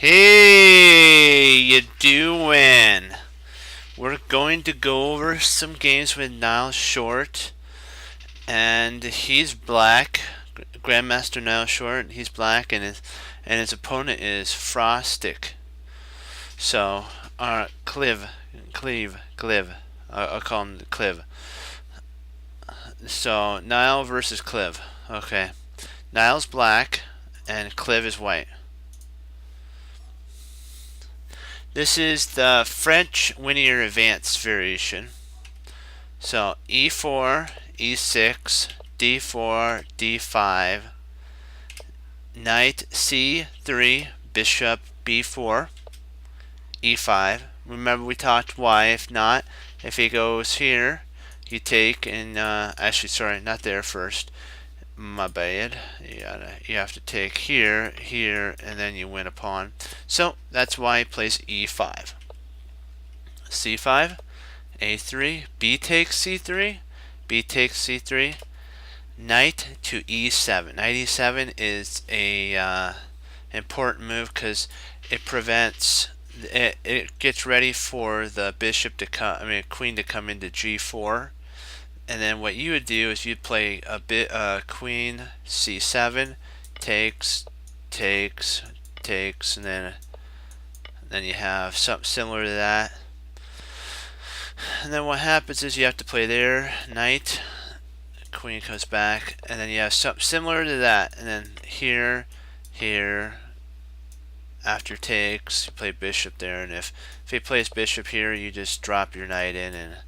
Hey, you doing? We're going to go over some games with Niall Short, and he's black. Grandmaster Niall Short, he's black, and his opponent is Frostic. So, Cliv. I'll call him Cliv. So, Niall versus Cliv. Okay, Niall's black, and Cliv is white. This is the French Linear Advanced variation. So e4, e6, d4, d5, knight c3, bishop b4, e5. Remember we talked why. If not, if he goes here, you take and actually sorry, not there first. My bad. You have to take here, here, and then you win a pawn. So that's why he plays e5. c5, a3, b takes c3, b takes c3, knight to e7. Knight e7 is a important move because it prevents it gets ready for the bishop to come. I mean, queen to come into g4, and then what you would do is you'd play a bit queen c7, takes, takes, takes, and then you have something similar to that. And then what happens is you have to play there, knight, queen comes back, and then you have something similar to that, and then here, here, after takes, you play bishop there, and if he plays bishop here, you just drop your knight in, and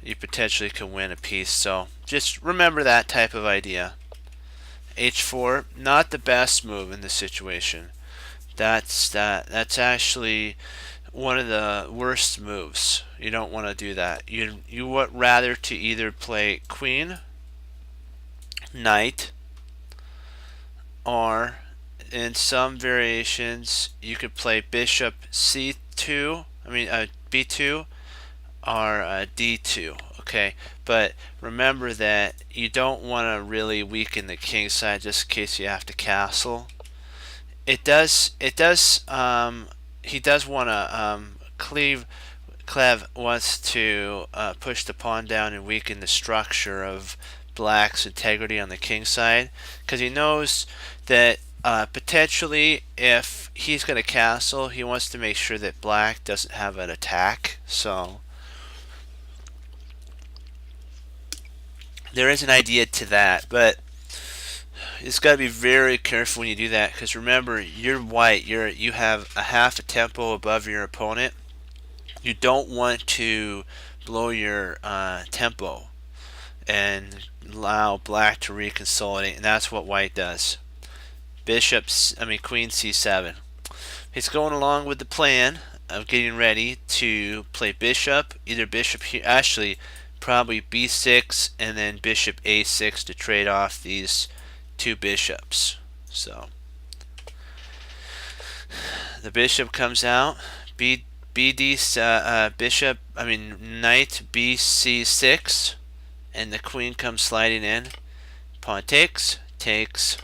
you potentially can win a piece. So just remember that type of idea. h4, not the best move in this situation. That's actually one of the worst moves. You don't want to do that. You would rather to either play queen, knight, or in some variations you could play bishop c2. I mean b2 or d2. Okay, but remember that you don't want to really weaken the king side just in case you have to castle. It does. He does want to Clev wants to push the pawn down and weaken the structure of black's integrity on the king side because he knows that potentially if he's going to castle, he wants to make sure that black doesn't have an attack. So there is an idea to that, but it's got to be very careful when you do that because remember, you're white. You have a half a tempo above your opponent. You don't want to blow your tempo and allow black to reconsolidate, and that's what white does. Queen c7. He's going along with the plan of getting ready to play bishop, either bishop here, actually probably b6 and then bishop a6 to trade off these two bishops. So the bishop comes out, knight bc6, and the queen comes sliding in. Pawn takes, takes,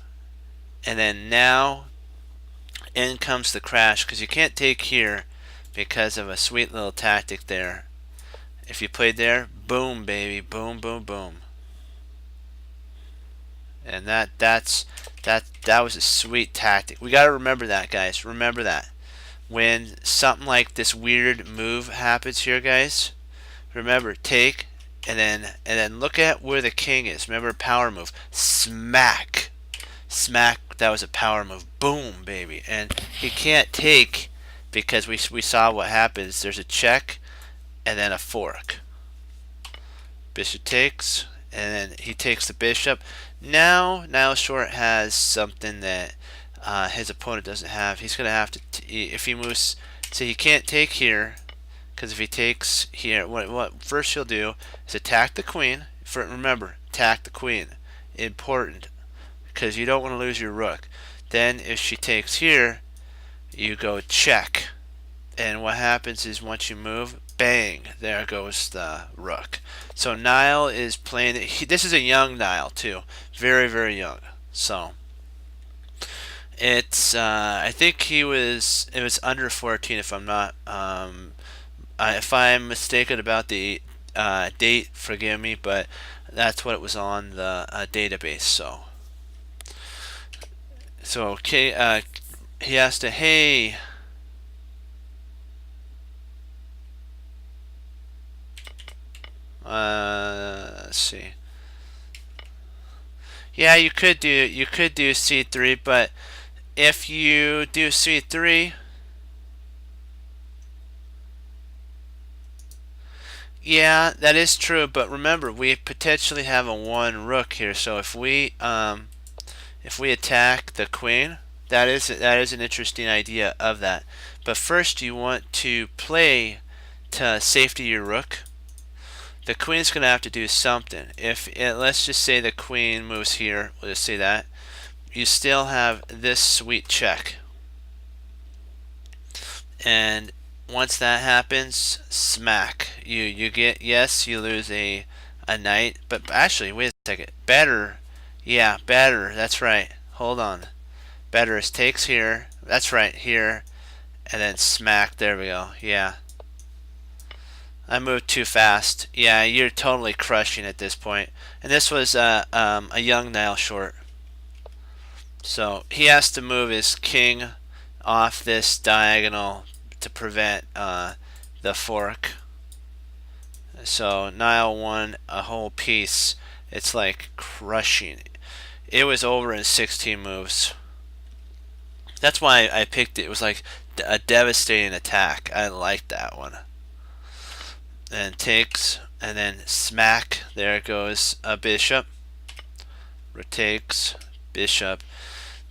and then now in comes the crash because you can't take here because of a sweet little tactic there. If you played there, boom, baby, boom, boom, boom. And that was a sweet tactic. We got to remember that, guys. Remember that. When something like this weird move happens here, guys, remember take and then look at where the king is. Remember, power move. Smack. Smack, that was a power move. Boom, baby. And he can't take because we saw what happens. There's a check and then a fork. Bishop takes, and then he takes the bishop. Now Niall Short has something that his opponent doesn't have. He's going to have to, if he moves, so he can't take here, because if he takes here, what first he'll do is attack the queen. Remember, attack the queen. Important, because you don't want to lose your rook. Then if she takes here, you go check. And what happens is once you move, bang, there goes the rook. So Niall is playing, this is a young Niall too. Very, very young. So, It's I think it was under 14 if I'm not if I'm mistaken about the date, forgive me, but that's what it was on the database. So okay, he asked to, hey, let's see. Yeah, you could do C3, but if you do C3, yeah, that is true. But remember, we potentially have a one rook here. So if we attack the queen, that is an interesting idea of that. But first, you want to play to safety your rook. The queen's going to have to do something. Let's just say the queen moves here, we'll just say that. You still have this sweet check. And once that happens, smack. You get, yes, you lose a knight, but actually, wait a second. Better, yeah, better. That's right. Hold on. Better is takes here. That's right, here, and then smack. There we go. Yeah. I moved too fast. Yeah, you're totally crushing at this point. And this was a young Nile short. So he has to move his king off this diagonal to prevent the fork. So Nile won a whole piece. It's like crushing. It was over in 16 moves. That's why I picked it. It was like a devastating attack. I liked that one. And takes, and then smack. There goes a bishop. Takes, bishop.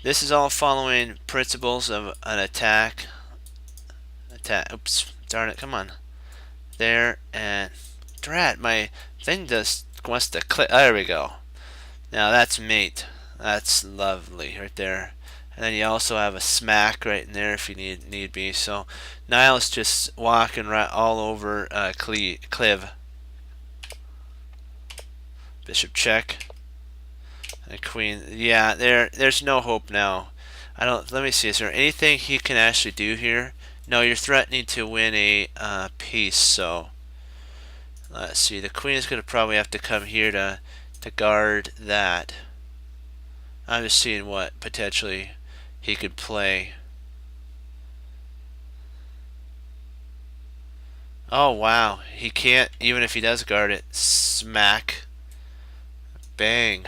This is all following principles of an attack. Oops, darn it, come on. There, and drat, my thing just wants to click. There we go. Now that's mate. That's lovely right there. And then you also have a smack right in there if you need be. So Niall's just walking right all over Cliv. Bishop check. And queen. Yeah, there's no hope now. I don't. Let me see. Is there anything he can actually do here? No, you're threatening to win a piece. So let's see. The queen is going to probably have to come here to guard that. I'm just seeing what potentially he could play. Oh wow, he can't, even if he does guard it. Smack. Bang.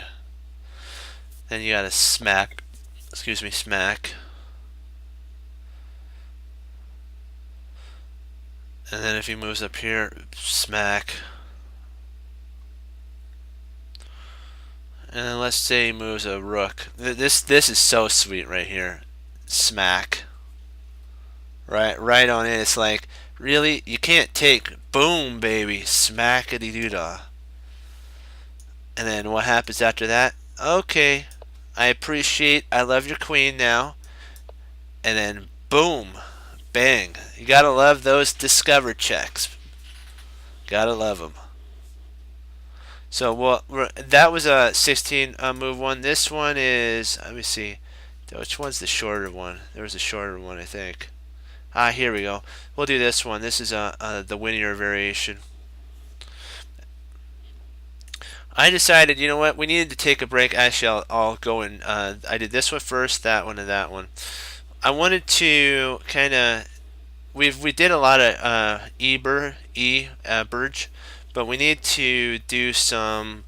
Then you gotta smack. Excuse me, smack. And then if he moves up here, smack. And then let's say he moves a rook. This is so sweet right here. Smack. Right on it. It's like, really? You can't take. Boom, baby. Smackety doo dah. And then what happens after that? Okay. I love your queen now. And then boom. Bang. You gotta love those discover checks. Gotta love them. So well, that was a 16 move one. This one is, let me see. Which one's the shorter one? There was a shorter one, I think. Here we go. We'll do this one. This is the Winnier variation. I decided, you know what, we needed to take a break. Actually, I'll go and I did this one first, that one, and that one. I wanted to kind of, we did a lot of Burge, but we need to do some,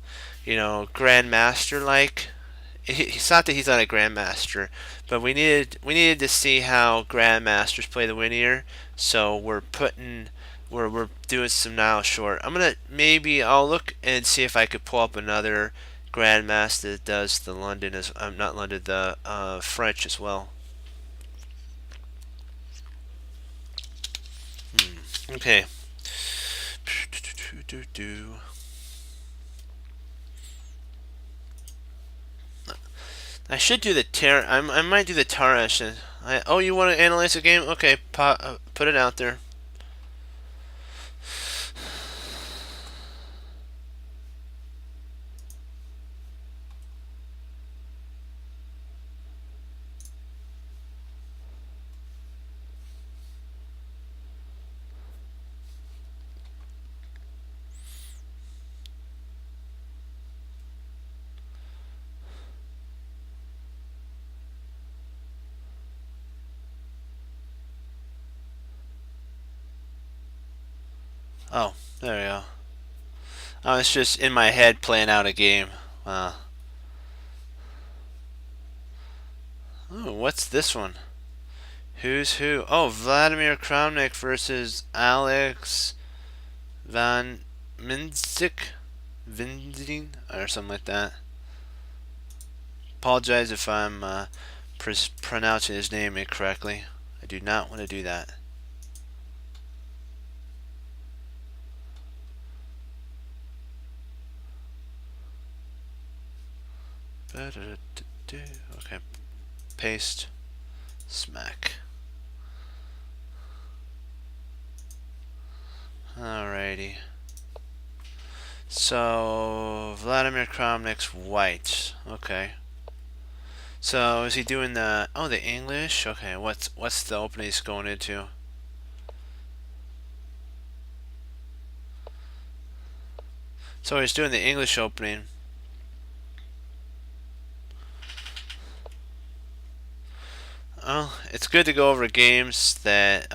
Grandmaster like. It's not that he's not a Grandmaster, but we needed to see how Grandmasters play the Winnier. So we're doing some Nile short. I'll look and see if I could pull up another Grandmaster that does the London as not London, the French as well. Okay. I should do the I might do the Tarash. Oh, you want to analyze the game? Okay, put it out there. Oh, there we go. I was just in my head playing out a game. Wow. Oh, what's this one? Who's who? Oh, Vladimir Kramnik versus Alex Van Minzik, Vinding, or something like that. Apologize if I'm pronouncing his name incorrectly. I do not want to do that. Okay, paste, smack. Alrighty. So Vladimir Kramnik's white. Okay. So is he doing the English? Okay, what's the opening he's going into? So he's doing the English opening. Oh, it's good to go over games that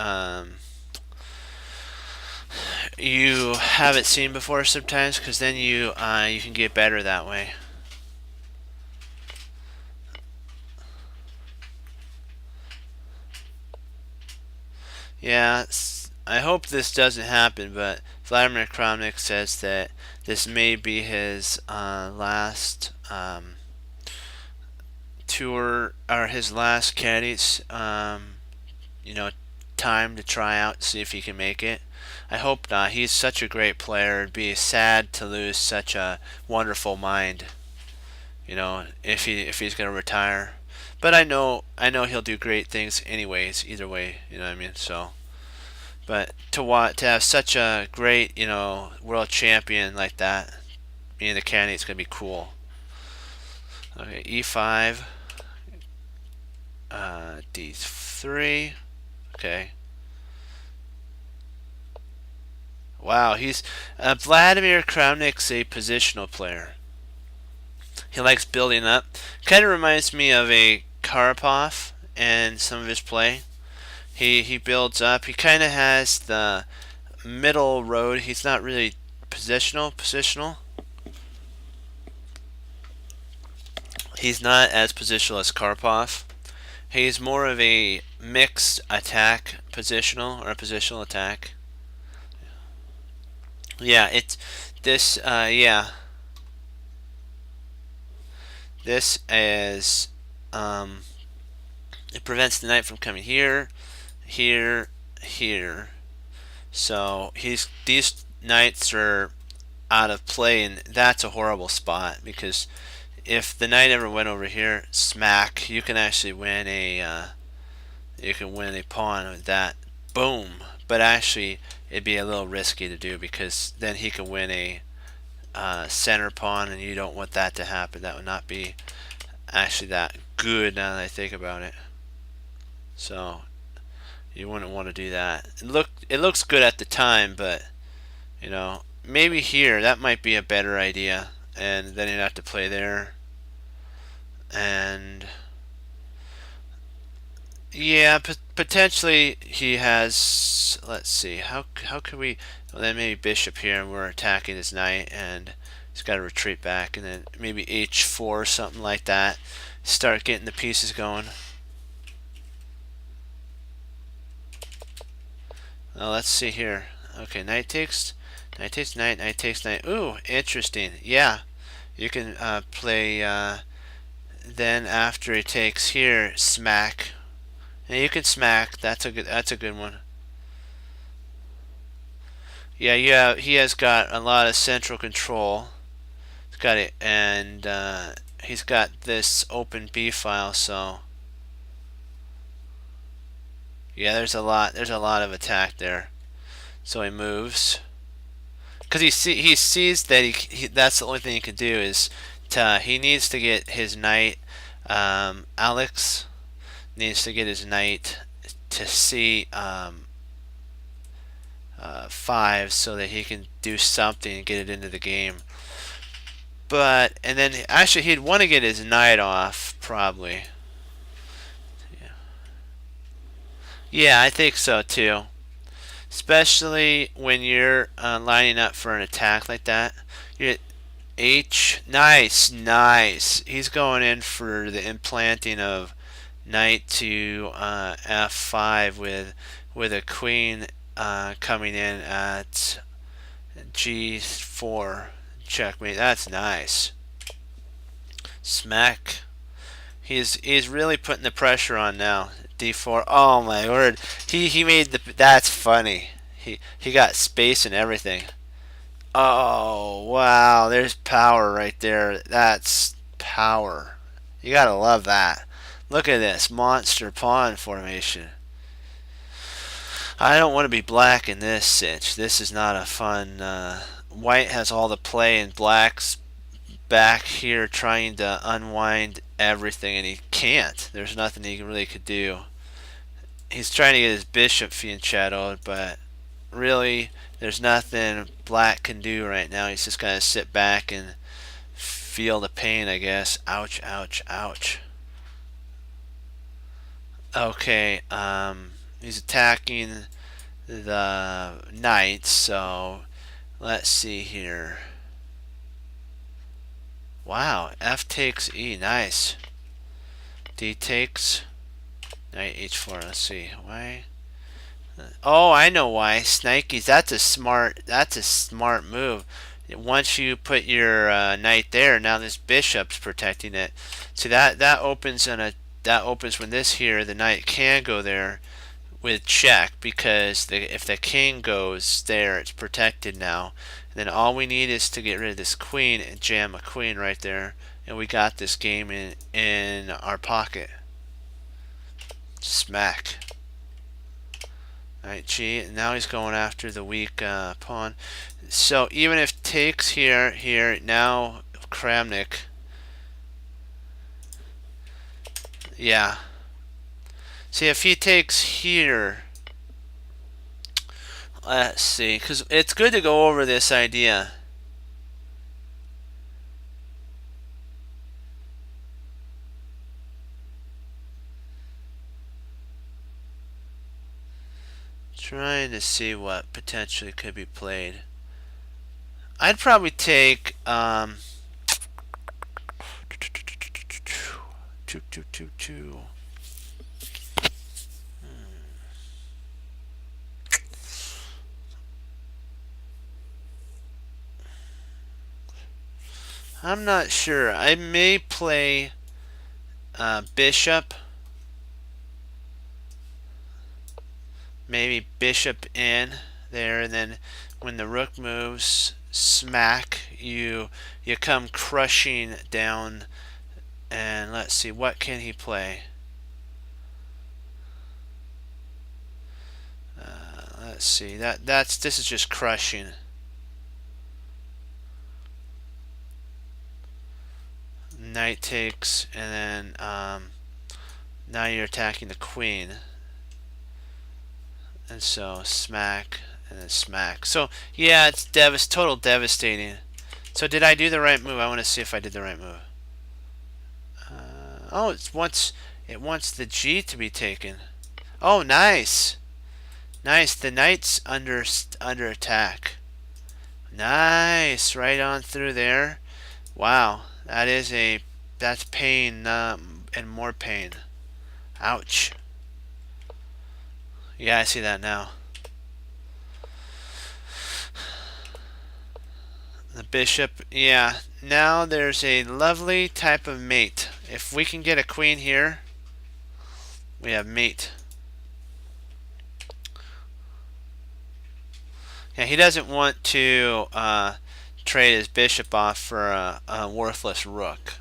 you haven't seen before sometimes, because then you can get better that way. Yeah, I hope this doesn't happen, but Vladimir Kramnik says that this may be his last tour, or his last caddies, time to try out, see if he can make it. I hope not. He's such a great player. It'd be sad to lose such a wonderful mind. If he's gonna retire. But I know he'll do great things anyways. Either way, you know what I mean. So, but to have such a great world champion like that, being the candidate's gonna be cool. Okay, E5, D3. Okay. Wow, he's Vladimir Kramnik's a positional player. He likes building up. Kind of reminds me of a Karpov and some of his play. He builds up. He kind of has the middle road. He's not really positional. He's not as positional as Karpov. He's more of a mixed attack positional, or a positional attack. Yeah, it's this. Yeah, this is. It prevents the knight from coming here, here. So these knights are out of play, and that's a horrible spot, because if the knight ever went over here, smack, you can actually win a pawn with that. Boom. But actually, it'd be a little risky to do, because then he can win a center pawn, and you don't want that to happen. That would not be actually that good, now that I think about it. So you wouldn't want to do that. It looks good at the time, but maybe here that might be a better idea, and then you'd have to play there. And yeah, potentially he has. Let's see. How could we? Well, then maybe bishop here, and we're attacking his knight, and he's got to retreat back, and then maybe h4, something like that. Start getting the pieces going. Well, let's see here. Okay, knight takes knight, knight takes knight. Ooh, interesting. Yeah, you can play. Then after he takes here, smack. And you can smack. That's a good one. Yeah. He has got a lot of central control. He's got it, and he's got this open B file. So yeah, there's a lot of attack there. So he moves, because he sees that that's the only thing he can do is he needs to get his knight. Alex needs to get his knight to C5, so that he can do something and get it into the game. And then actually he'd want to get his knight off, probably. Yeah, I think so too. especially when you're lining up for an attack like that. You H, nice, nice. He's going in for the implanting of knight to f5 with a queen coming in at g4 checkmate. That's nice. Smack. He's really putting the pressure on now. D4. Oh my word. He made the. That's funny. He got space and everything. Oh wow. There's power right there. That's power. You gotta love that. Look at this monster pawn formation. I don't want to be black in this cinch. This is not a fun. White has all the play, and black's back here trying to unwind everything, and he can't. There's nothing he really could do. He's trying to get his bishop fianchettoed, but really, there's nothing black can do right now. He's just gonna sit back and feel the pain, I guess. Ouch, ouch, ouch. Okay, he's attacking the knight, so let's see here. Wow, F takes E, nice. D takes knight H4. Let's see why. Oh, I know why. Snikes. That's a smart move. Once you put your knight there, now this bishop's protecting it. So that opens when this here the knight can go there with check, because if the king goes there, it's protected now. And then all we need is to get rid of this queen and jam a queen right there, and we got this game in our pocket. Smack. Alright, G. Now he's going after the weak pawn. So even if takes here, now Kramnik. Yeah. See, if he takes here, let's see, because it's good to go over this idea. Trying to see what potentially could be played. I'd probably take two. I'm not sure. I may play bishop. Maybe bishop in there, and then when the rook moves, smack, you come crushing down. And let's see, what can he play? Let's see. This is just crushing. Knight takes, and then now you're attacking the queen. And so smack, and then smack. So yeah, it's total devastating. So did I do the right move? I want to see if I did the right move. Oh, it wants the G to be taken. Oh, nice, nice. The knight's under attack. Nice, right on through there. Wow, that's pain and more pain. Ouch. Yeah, I see that now. The bishop, yeah. Now there's a lovely type of mate. If we can get a queen here, we have mate. Yeah, he doesn't want to trade his bishop off for a worthless rook.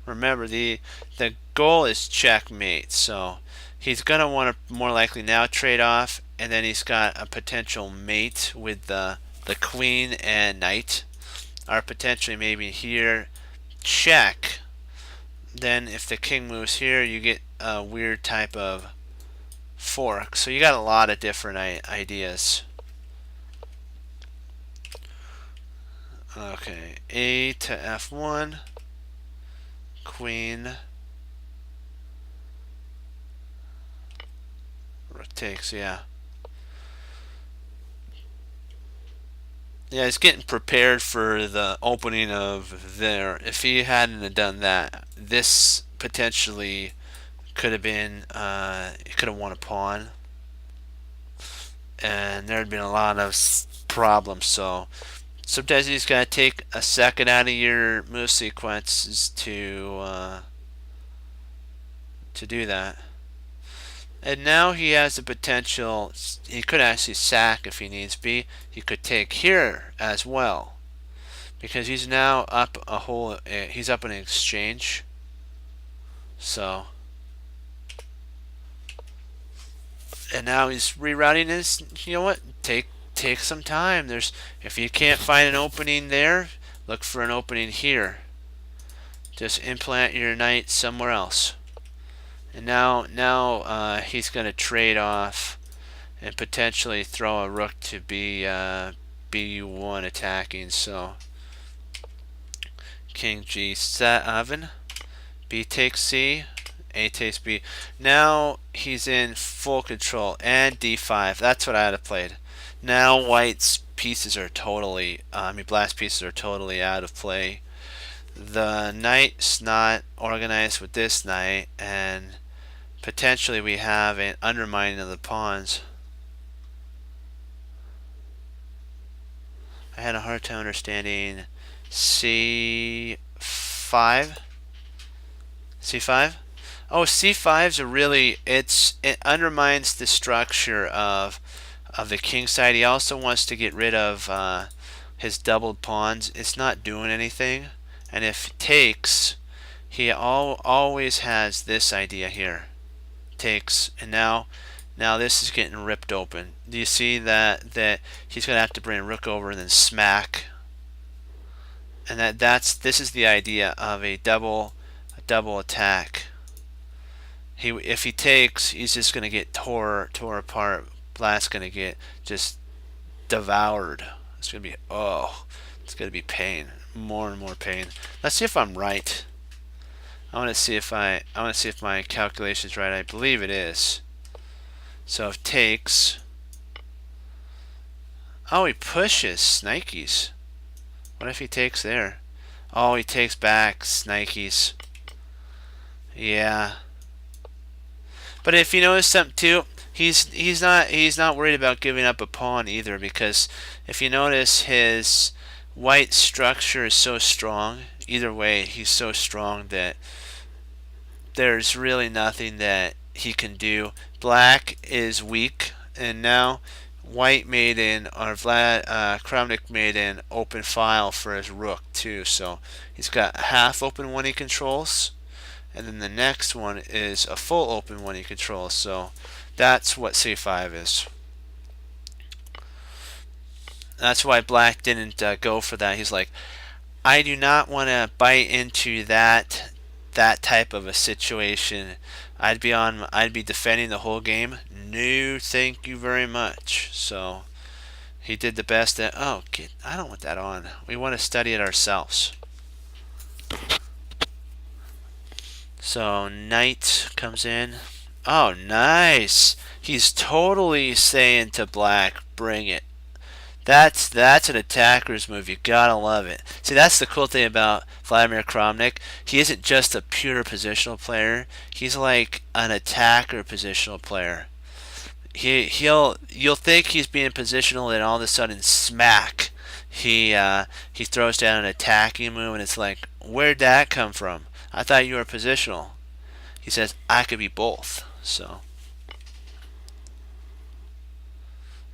Remember, the goal is checkmate, so he's going to want to more likely now trade off, and then he's got a potential mate with the queen and knight. Or potentially maybe here, check. Then if the king moves here, you get a weird type of fork. So you got a lot of different ideas. Okay, A to F1, queen, rook takes, yeah. Yeah, he's getting prepared for the opening of there. If he hadn't have done that, this potentially could have been, he could have won a pawn, and there had been a lot of problems. So sometimes you just gotta take a second out of your move sequences to do that. And now he has the potential. He could actually sack if he needs be. He could take here as well, because he's now up a whole. He's up an exchange. So, and now he's rerouting his. You know what? Take some time. If you can't find an opening there, look for an opening here. Just implant your knight somewhere else. And now he's going to trade off and potentially throw a rook to B1 attacking. So King G7, B takes C, A takes B. Now he's in full control, and D5. That's what I had played. Now White's pieces are totally, Black's pieces are totally out of play. The knight's not organized with this knight, and potentially we have an undermining of the pawns. I had a hard time understanding C5. C5? Oh, C5's a really, it undermines the structure of the king side. He also wants to get rid of his doubled pawns. It's not doing anything. And if it takes, he always has this idea here. Takes, and now this is getting ripped open. Do you see that he's gonna have to bring rook over and then smack? And this is the idea of a double attack. If he takes, he's just gonna get tore apart. Black's gonna get just devoured. It's gonna be pain, more and more pain. Let's see if I'm right. I want to see if my calculation's right. I believe it is. So if takes, oh, he pushes Snikes. What if he takes there? Oh, he takes back Snikes. Yeah. But if you notice something too, he's not worried about giving up a pawn either, because if you notice, his white structure is so strong. Either way, he's so strong that there's really nothing that he can do. Black is weak, and now White made in, or Kramnik made an open file for his rook too. So he's got a half open one he controls, and then the next one is a full open one he controls. So that's what C5 is. That's why Black didn't go for that. He's like, I do not want to bite into that type of a situation. I'd be defending the whole game. No, thank you very much. So he did the best that. Oh, I don't want that on. We want to study it ourselves. So knight comes in. Oh, nice. He's totally saying to Black, bring it. That's an attacker's move. You gotta love it. See, that's the cool thing about Vladimir Kramnik. He isn't just a pure positional player. He's like an attacker positional player. You'll think he's being positional, and all of a sudden, smack, he throws down an attacking move, and it's like, where'd that come from? I thought you were positional. He says, I could be both. So.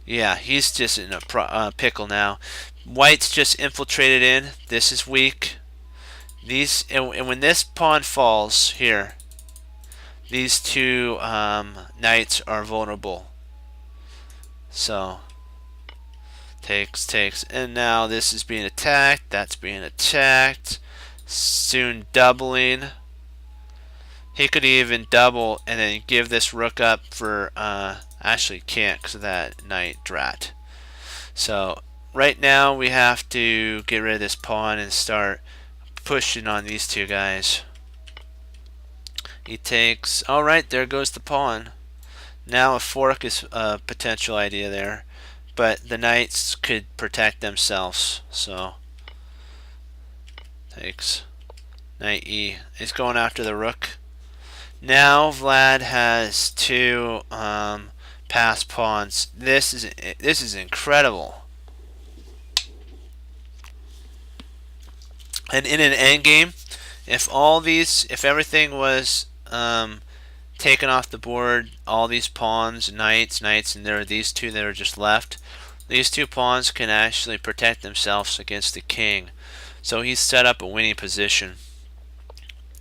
Yeah, he's just in a pickle now. White's just infiltrated in. This is weak. And when this pawn falls here, these two knights are vulnerable. So takes, and now this is being attacked. That's being attacked. Soon doubling. He could even double and then give this rook up for. Actually can't because of that knight drat. So right now we have to get rid of this pawn and start pushing on these two guys. He takes. Alright, there goes the pawn. Now a fork is a potential idea there. but the knights could protect themselves. So takes knight E. He's going after the rook. Now Vlad has two passed pawns. This is incredible. And in an endgame, if everything was taken off the board, all these pawns, knights, and there are these two that are just left, these two pawns can actually protect themselves against the king. So he's set up a winning position,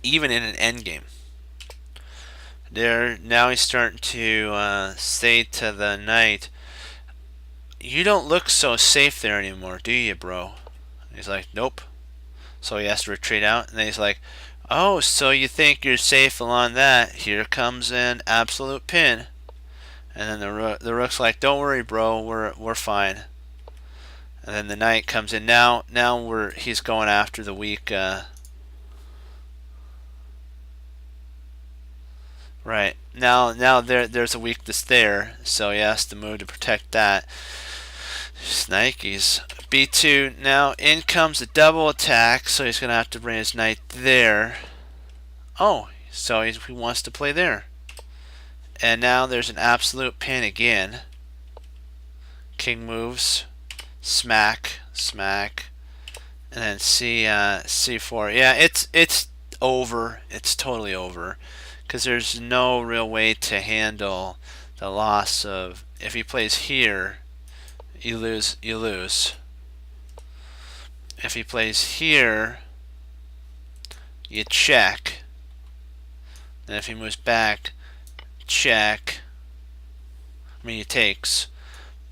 even in an endgame. Now he's starting to say to the knight, "You don't look so safe there anymore, do you, bro?" And he's like, "Nope." So he has to retreat out, and then he's like, "Oh, so you think you're safe along that? Here comes an absolute pin." And then the rook's like, "Don't worry, bro. We're fine." And then the knight comes in. Now he's going after the weak. Right now there's a weakness there, so he has to move to protect that. Snikes. B2. Now in comes the double attack, so he's gonna have to bring his knight there. Oh, so he wants to play there. And now there's an absolute pin again. King moves. Smack. And then C4. Yeah, it's over. It's totally over. Because there's no real way to handle the loss of... If he plays here, you lose. If he plays here, you check. And if he moves back, check. He takes.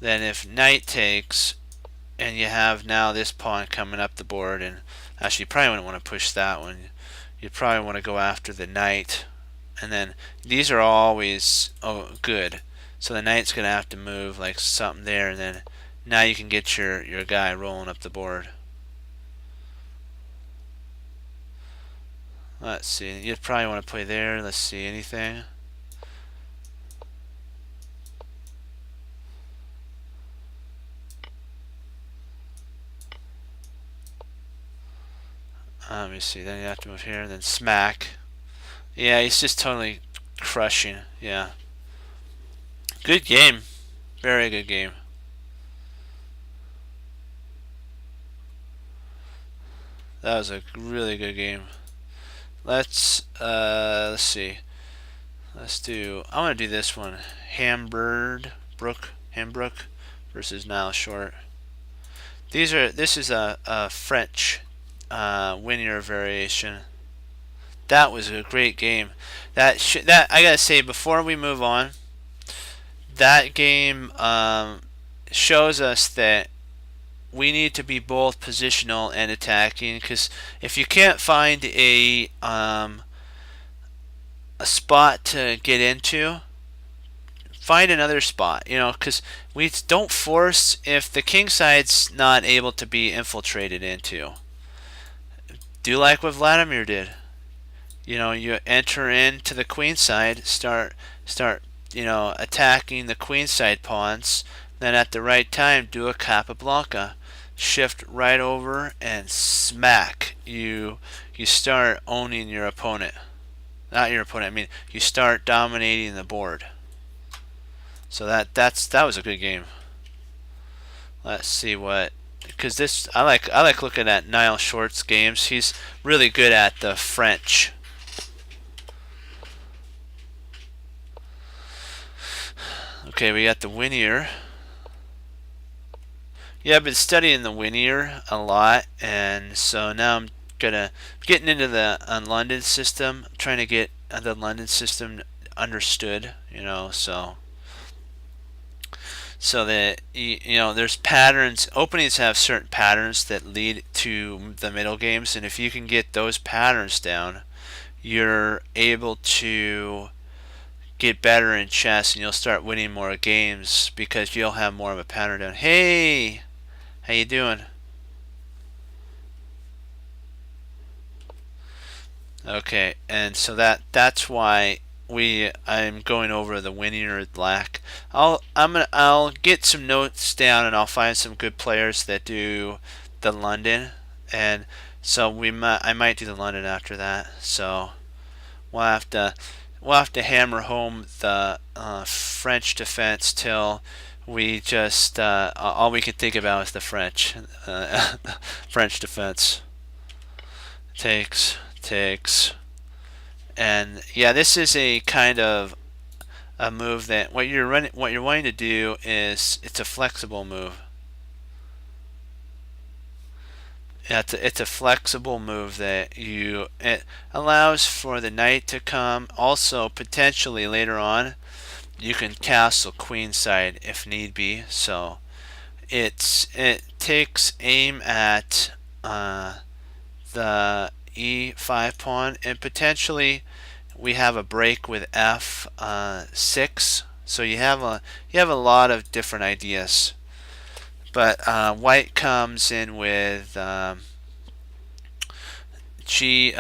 Then if knight takes, and you have now this pawn coming up the board, and actually you probably wouldn't want to push that one. You'd probably want to go after the knight. And then these are always good. So the knight's going to have to move like something there, and then now you can get your guy rolling up the board. Let's see. You'd probably want to play there. Let's see. Anything? Let me see. Then you have to move here, and then smack. Yeah, he's just totally crushing. Yeah. Good game. Very good game. That was a really good game. Let's see. Let's do. I want to do this one. Hambrook versus Nile Short. This is a French Winier variation. That was a great game. That I gotta say, before we move on, that game shows us that we need to be both positional and attacking. Because if you can't find a spot to get into, find another spot. Because we don't force if the king side's not able to be infiltrated into. Do like what Vladimir did. You enter into the queen side, start attacking the queen side pawns. Then at the right time, do a Capablanca, shift right over and smack. You start owning your opponent. Not your opponent. I mean, you start dominating the board. So that was a good game. Let's see what. Because I like looking at Nile Short's games. He's really good at the French. Okay, we got the Winier. Yeah, I've been studying the Winier a lot, and so now I'm getting into the London system. I'm trying to get the London system understood. So that there's patterns. Openings have certain patterns that lead to the middle games, and if you can get those patterns down, you're able to get better in chess, and you'll start winning more games because you'll have more of a pattern down. Hey, how you doing? Okay, and so that's why I'm going over the winning with black. I'll get some notes down and I'll find some good players that do the London, and so I might do the London after that. So we'll have to hammer home the French defense till we just all we can think about is the French French defense. Takes. And yeah, this is a kind of a move that what you're wanting to do is it's a flexible move. It's a flexible move that it allows for the knight to come. Also, potentially later on, you can castle queenside if need be. So it takes aim at the e5 pawn, and potentially we have a break with f6. So you have a lot of different ideas. But white comes in with queen to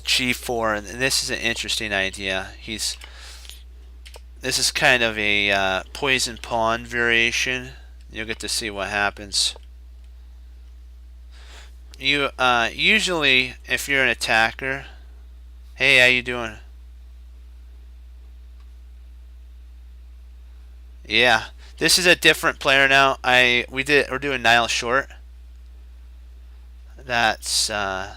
g4, and this is an interesting idea. This is kind of a poison pawn variation. You'll get to see what happens. You usually, if you're an attacker, hey, how you doing? Yeah, this is a different player now. We're doing Nile Short. That's we're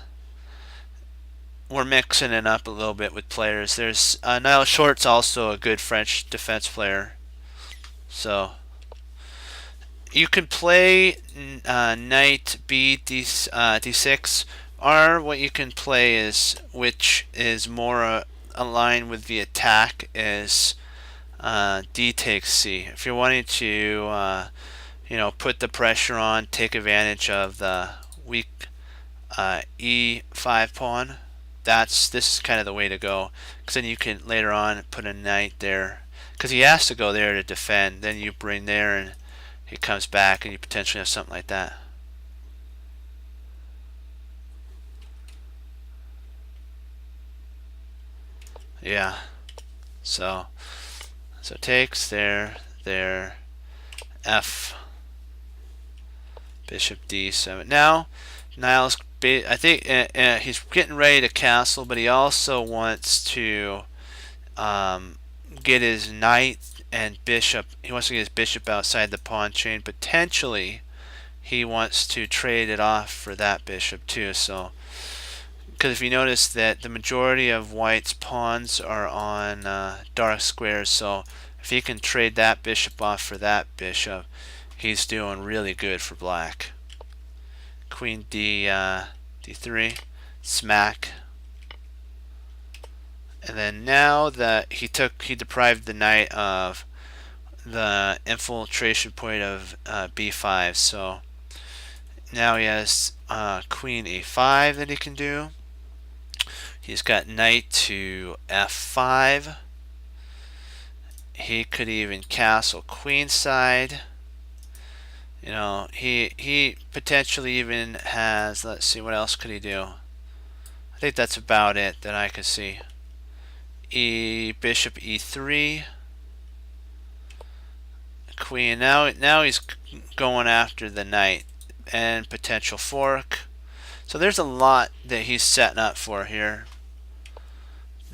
mixing it up a little bit with players. There's Nile Short's also a good French defense player. So you can play knight d6, or what you can play is, which is more aligned with the attack, is d takes c. If you're wanting to put the pressure on, take advantage of the weak e5 pawn, this is kind of the way to go, because then you can later on put a knight there, because he has to go there to defend. Then you bring there and he comes back and you potentially have something like that. Yeah, so takes there, f, bishop d7. Now Niles, I think he's getting ready to castle, but he also wants to get his knight and bishop. He wants to get his bishop outside the pawn chain. Potentially, he wants to trade it off for that bishop too. So, because if you notice that the majority of white's pawns are on dark squares, so if he can trade that bishop off for that bishop, he's doing really good for black. Queen d3, smack. And then now that he deprived the knight of the infiltration point of b5, so now he has queen a5 that he can do. He's got knight to f5. He could even castle queenside. He potentially even has, let's see, what else could he do? I think that's about it that I could see. Bishop e3, queen. Now he's going after the knight and potential fork. So there's a lot that he's setting up for here.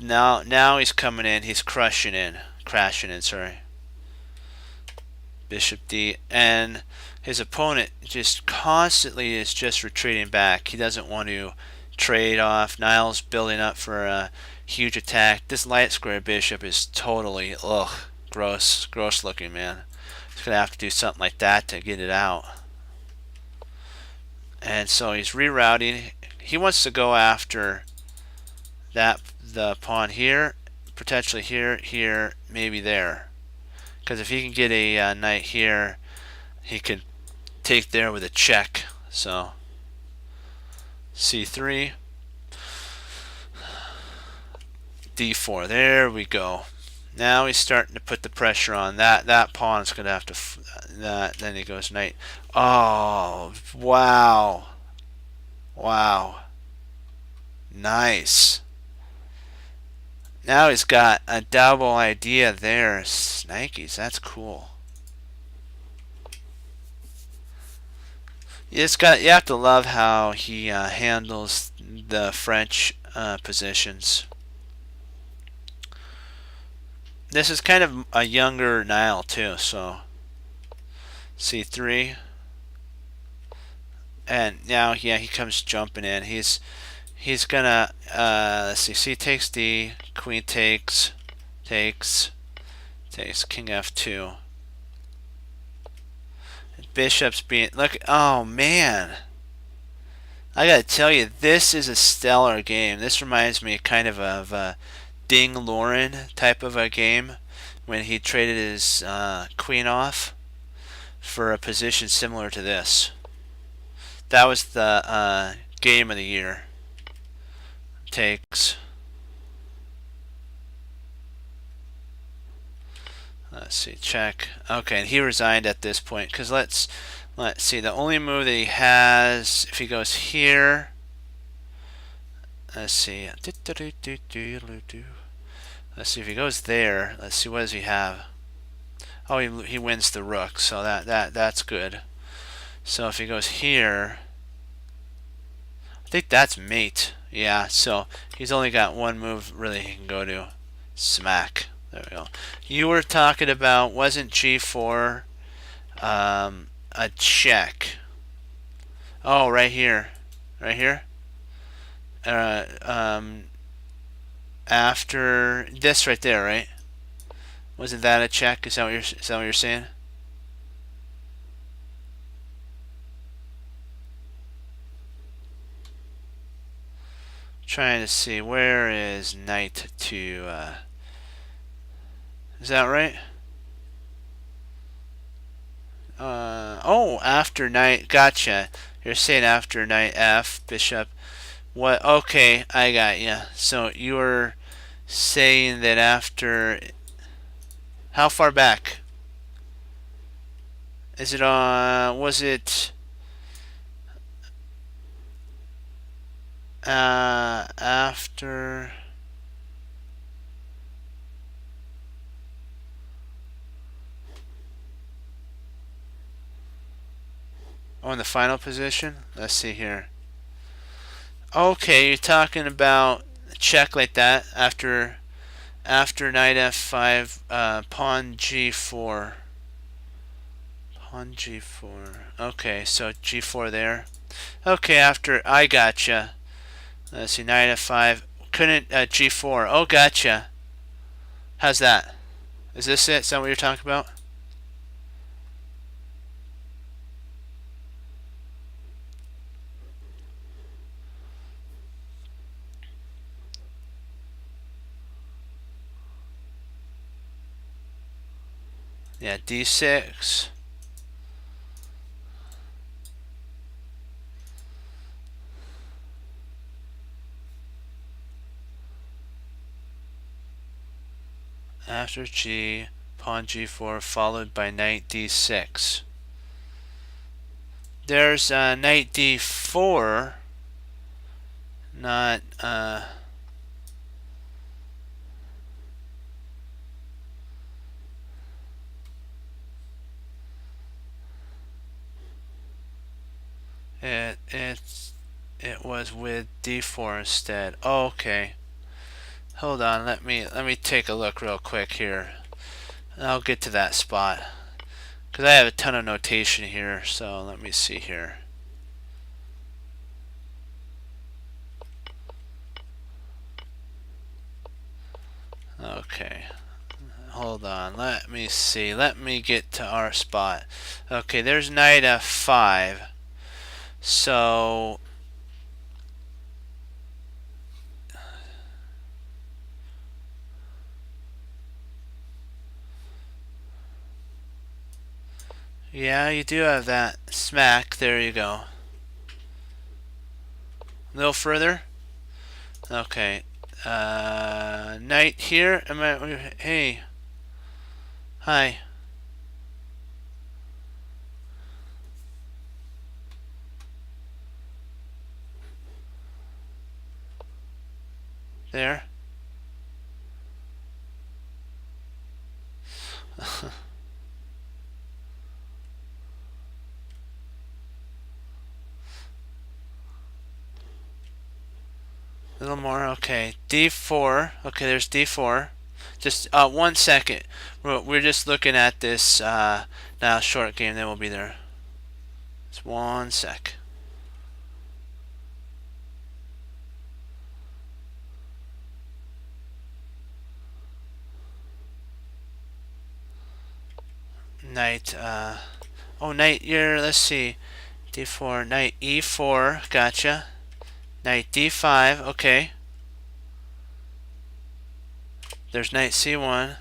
Now he's coming in. He's crashing in. Sorry. Bishop d, and his opponent just constantly is just retreating back. He doesn't want to trade off. Niles building up for a huge attack. This light square bishop is totally gross looking, man. He's gonna have to do something like that to get it out. And so he's rerouting. He wants to go after the pawn here, potentially here, maybe there. Because if he can get a knight here, he can take there with a check. So c3, d4. There we go. Now he's starting to put the pressure on. That pawn's going to have to then he goes knight. Oh, wow. Nice. Now he's got a double idea there. Snikes, that's cool. You have to love how he handles the French positions. This is kind of a younger Nile too, so c3, and now yeah, he comes jumping in. He's gonna let's see, c takes d, queen takes, takes king f2. Bishop's being look. Oh man, I gotta tell you, this is a stellar game. This reminds me kind of a Ding Lauren type of a game when he traded his queen off for a position similar to this. That was the game of the year. Takes. Let's see, check. Okay, and he resigned at this point because let's see. The only move that he has, if he goes here, let's see. Let's see if he goes there. Let's see, what does he have? Oh, he wins the rook, so that's good. So if he goes here, I think that's mate. Yeah, so he's only got one move really he can go to. Smack. There we go. You were talking about, wasn't g4 a check? Oh, right here. Right here? After this right there, right? Wasn't that a check? Is that what you're saying? Trying to see, where is knight to is that right? Oh, after knight, gotcha. You're saying after knight f, bishop. What? Okay, I got you. So you were saying that after, how far back? Is it was it after? Oh, in the final position? Let's see here. Okay, you're talking about a check like that after knight f5, pawn g4. Pawn g4. Okay, so g4 there. Okay, after, I gotcha. Let's see, knight f5. Couldn't, g4. Oh, gotcha. How's that? Is this it? Is that what you're talking about? Yeah, d6. After g, pawn g4 followed by knight d6. There's knight d4, not it was with d4 instead. Oh, okay. Hold on, let me take a look real quick here. I'll get to that spot because I have a ton of notation here, so let me see here. Okay, hold on, let me see, let me get to our spot. Okay, there's knight f5, so yeah, you do have that smack. There you go. A little further. Okay. Knight here. Hey. Hi. There. one more. Okay, d4. Okay, there's d4. Just 1 second. We're just looking at this now short game. Then we'll be there. Just 1 sec. Knight. Oh, knight. Let's see. d4. Knight e4. Gotcha. Knight d5. Okay. There's knight c1.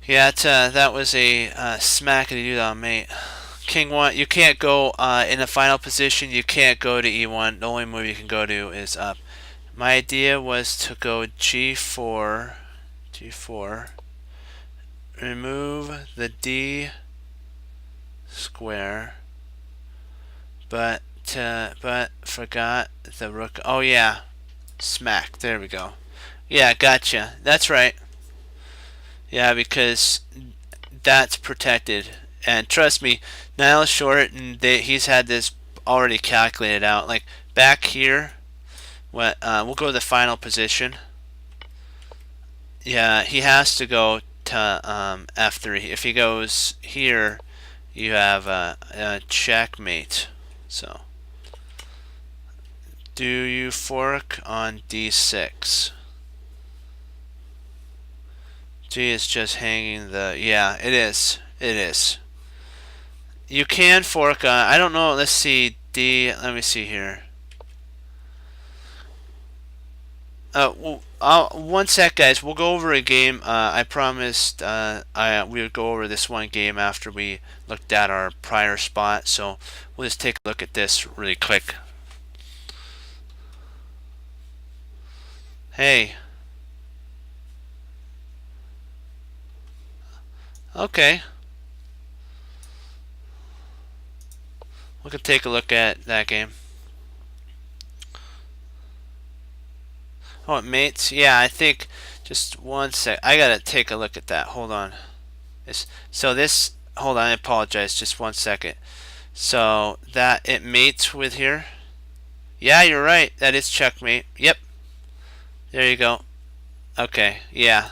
Yeah, that was a smackety do on mate. King 1. You can't go in the final position. You can't go to e1. The only move you can go to is up. My idea was to go g4. g4. Remove the d square. But forgot the rook. Oh yeah, smack. There we go. Yeah, gotcha. That's right. Yeah, because that's protected. And trust me, Niall Short, and he's had this already calculated out. Like back here, we'll go to the final position. Yeah, he has to go to f3. If he goes here, you have a checkmate. So, do you fork on d6? G is just hanging the... Yeah, it is. It is. You can fork on... I don't know. Let's see. D... Let me see here. Well, 1 sec, guys. We'll go over a game. I promised we would go over this one game after we looked at our prior spot. So we'll just take a look at this really quick. Hey. Okay. We can take a look at that game. Oh, it mates? Yeah, I think... Just 1 sec. I gotta take a look at that. Hold on. Hold on, I apologize. Just 1 second. So, it mates with here? Yeah, you're right. That is checkmate. Yep. There you go. Okay, yeah.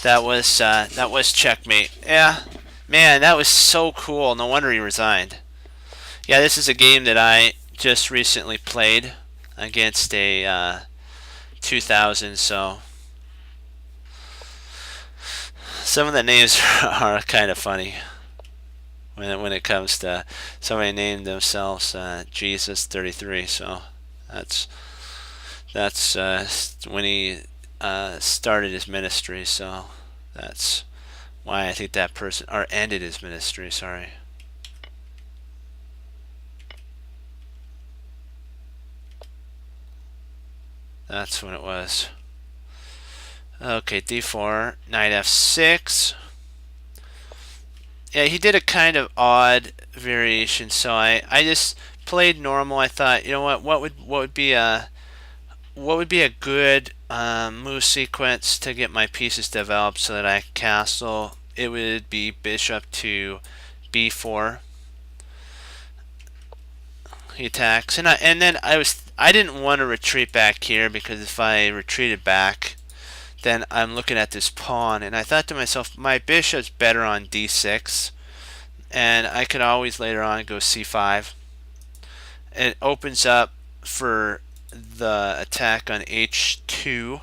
That was checkmate. Yeah. Man, that was so cool. No wonder he resigned. Yeah, this is a game that I just recently played against a 2000, so some of the names are kind of funny when it comes to somebody named themselves Jesus 33. So that's when he started his ministry. So that's why I think that person ended his ministry. Sorry. That's when it was. Okay, d4, knight f6. Yeah, he did a kind of odd variation, so I just played normal. I thought, you know what would be a good move sequence to get my pieces developed so that I castle. It would be bishop to b4. He attacks, and then I didn't want to retreat back here, because if I retreated back, then I'm looking at this pawn, and I thought to myself, my bishop's better on d6, and I could always later on go c5. It opens up for the attack on h2,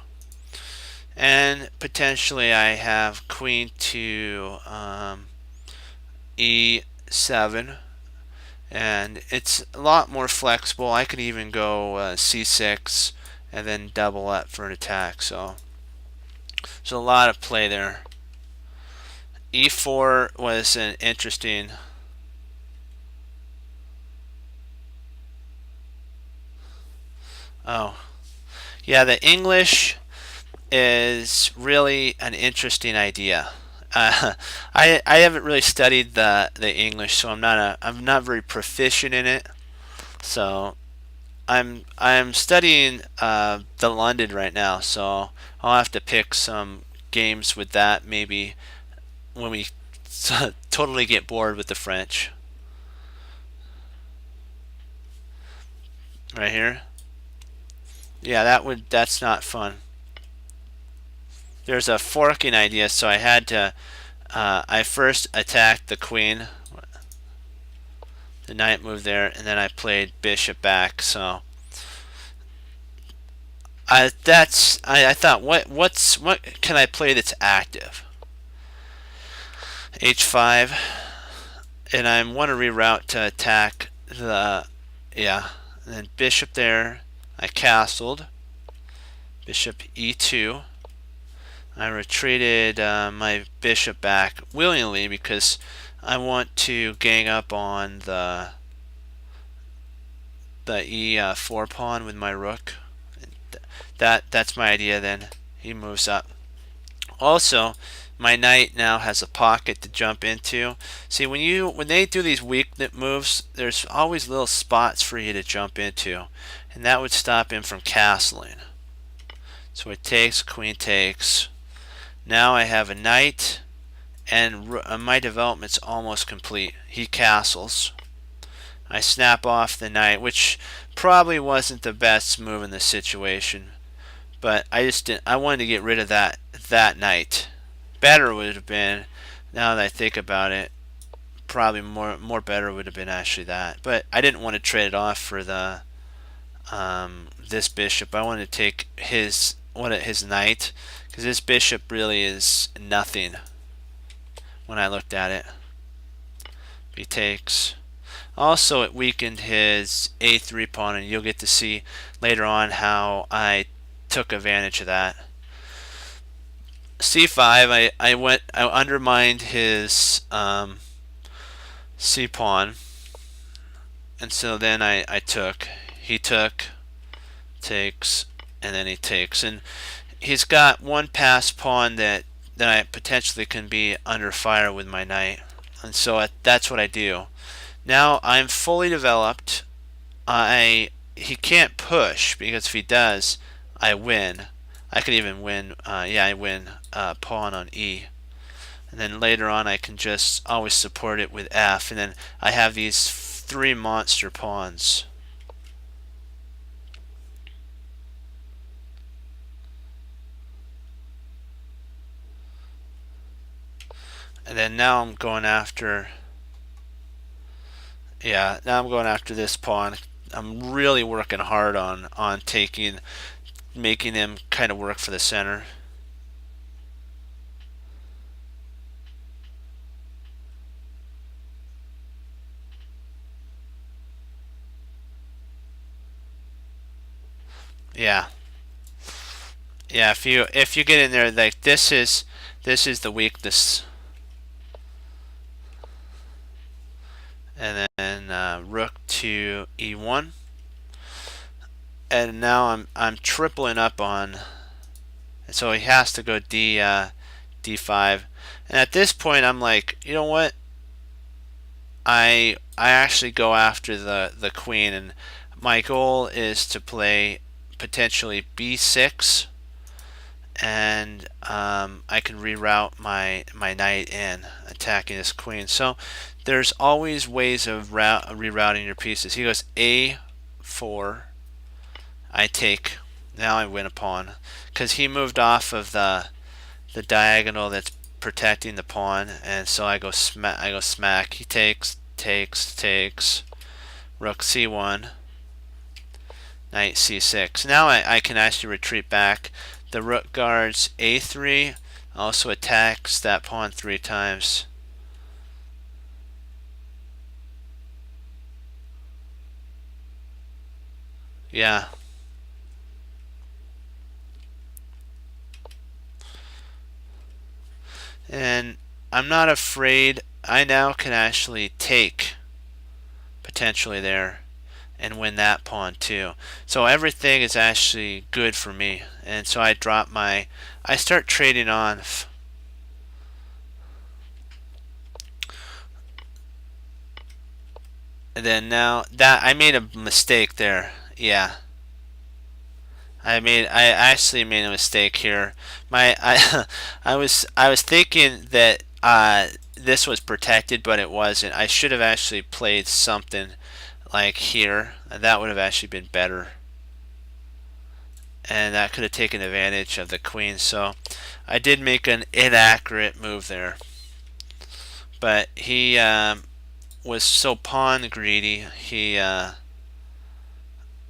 and potentially I have queen to e7. And it's a lot more flexible. I could even go c6 and then double up for an attack. So there's a lot of play there. e4 was an interesting... Oh, yeah, the English is really an interesting idea. I haven't really studied the English, so I'm not very proficient in it. So I'm studying the London right now, so I'll have to pick some games with that maybe when we totally get bored with the French. Right here. Yeah, that's not fun. There's a forking idea, so I had to I first attacked the queen. The knight moved there, and then I played bishop back. So I thought what can I play that's active? H5, and I want to reroute to attack the yeah, and then bishop there. I castled. Bishop E2. I retreated my bishop back willingly because I want to gang up on the E4 pawn with my rook. That's my idea. Then he moves up. Also, my knight now has a pocket to jump into. See, when they do these weak moves, there's always little spots for you to jump into, and that would stop him from castling. So it takes, queen takes. Now I have a knight, and my development's almost complete. He castles. I snap off the knight, which probably wasn't the best move in the situation, but I just didn't. I wanted to get rid of that knight. Better would have been, now that I think about it, probably more better would have been actually that. But I didn't want to trade it off for the this bishop. I wanted to take his knight, because this bishop really is nothing when I looked at it. He takes. Also, it weakened his A3 pawn, and you'll get to see later on how I took advantage of that. C5, I undermined his C pawn, and so then I took. He took, takes, and then he takes, and he's got one passed pawn that I potentially can be under fire with my knight, and so that's what I do. Now I'm fully developed. He can't push, because if he does, I win. I could even win. I win pawn on E, and then later on I can just always support it with F, and then I have these 3 monster pawns. And then now I'm going after. Yeah, now I'm going after this pawn. I'm really working hard on making him kind of work for the center. Yeah. Yeah, if you get in there, like this is the weakness. And then rook to E1, and now I'm tripling up on, so he has to go D5, and at this point I'm like, you know what? I actually go after the queen, and my goal is to play potentially B6, and I can reroute my knight in, attacking this queen. So there's always ways of rerouting your pieces. He goes A4. I take. Now I win a pawn, because he moved off of the diagonal that's protecting the pawn, and so I go smack. He takes, rook C1, knight C6. Now I can actually retreat back. The rook guards A3, also attacks that pawn 3 times. Yeah. And I'm not afraid. I now can actually take potentially there and win that pawn too. So everything is actually good for me. And so I start trading on. And then now that I made a mistake there. Yeah. I actually made a mistake here. I was thinking that this was protected, but it wasn't. I should have actually played something like here, and that would have actually been better. And that could have taken advantage of the queen. So I did make an inaccurate move there. But he was so pawn greedy, he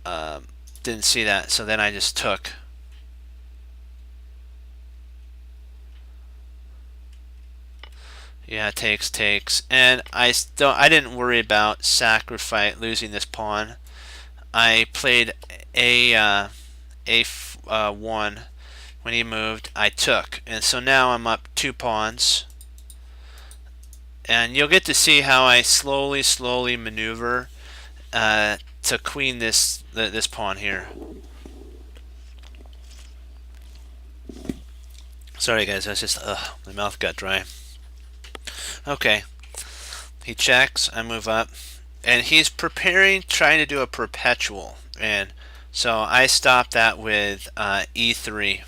didn't see that. So then I just took. Yeah, takes, and I didn't worry about losing this pawn. I played a1 when he moved. I took, and so now I'm up 2 pawns. And you'll get to see how I slowly maneuver to queen this pawn here. Sorry guys, that's just my mouth got dry. Okay, he checks. I move up, and he's preparing, trying to do a perpetual, and so I stop that with e3.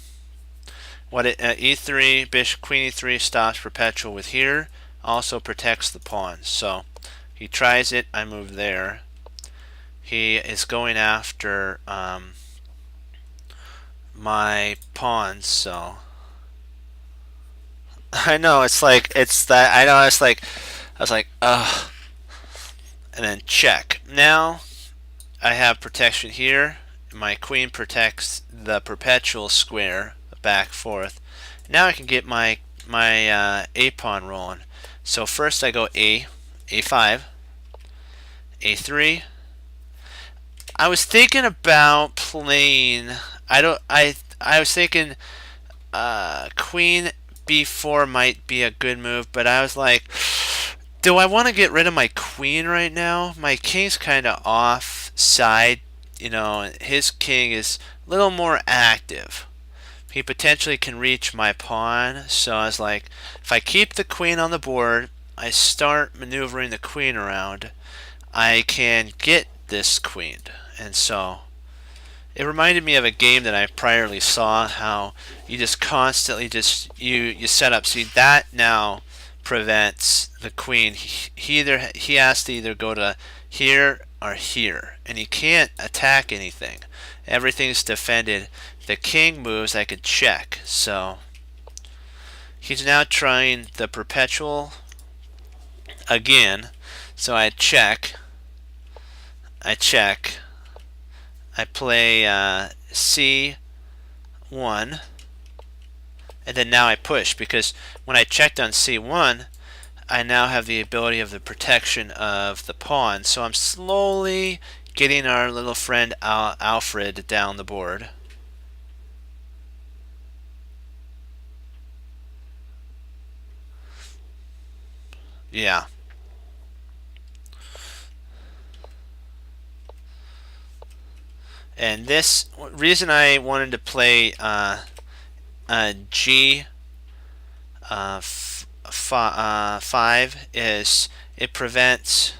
E3 bishop queen e3 stops perpetual with here. Also protects the pawn. So he tries it. I move there. He is going after my pawns. So I know it's like I was like ugh, and then check. Now I have protection here. My queen protects the perpetual square back forth. Now I can get my a pawn rolling. So first I go a5, a3. I was thinking about playing. I was thinking queen b4 might be a good move, but I was like, do I want to get rid of my queen right now? My king's kind of offside. You know, his king is a little more active. He potentially can reach my pawn, so I was like, if I keep the queen on the board, I start maneuvering the queen around, I can get this queen. And so it reminded me of a game that I priorly saw, how you just constantly you set up. See, that now prevents the queen. He has to either go to here or here, and he can't attack anything. Everything's defended. The king moves, I could check. So he's now trying the perpetual again. So I check. I play c1, and then now I push, because when I checked on c1, I now have the ability of the protection of the pawn. So I'm slowly getting our little friend Alfred down the board. Yeah. And this reason I wanted to play G 5 is it prevents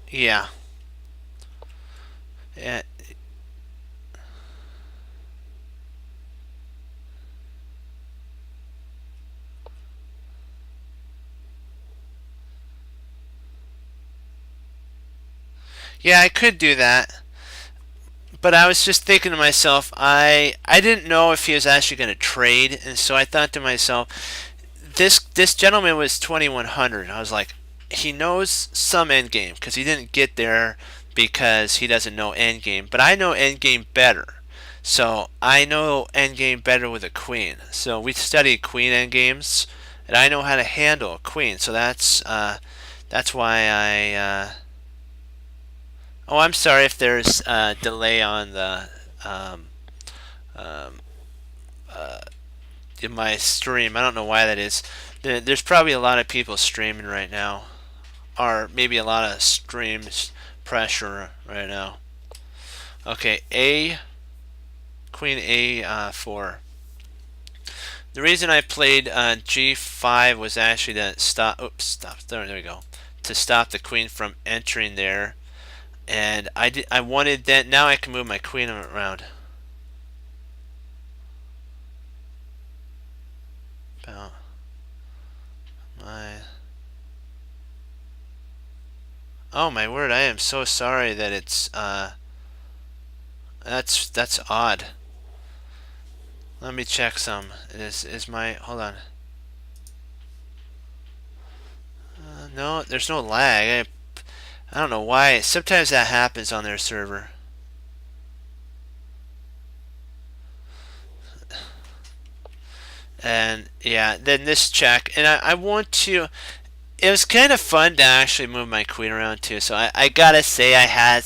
yeah. Yeah, I could do that. But I was just thinking to myself, I didn't know if he was actually going to trade, and so I thought to myself, this gentleman was 2100. I was like, he knows some endgame, because he didn't get there because he doesn't know endgame. But I know endgame better. So I know endgame better with a queen. So we studied queen endgames, and I know how to handle a queen. So that's why I. Oh, I'm sorry if there's a delay on the um, in my stream. I don't know why that is. There's probably a lot of people streaming right now, or maybe a lot of streams pressure right now. Okay, queen a4. The reason I played g5 was actually to stop. Oops, stop. There we go. to stop the queen from entering there. And I wanted that. Now I can move my queen around. About my. Oh my word! I am so sorry that it's that's odd. Let me check some. Is my hold on? No, there's no lag. I don't know why. Sometimes that happens on their server. And yeah, then this check, and I want to. It was kind of fun to actually move my queen around too. So I gotta say I had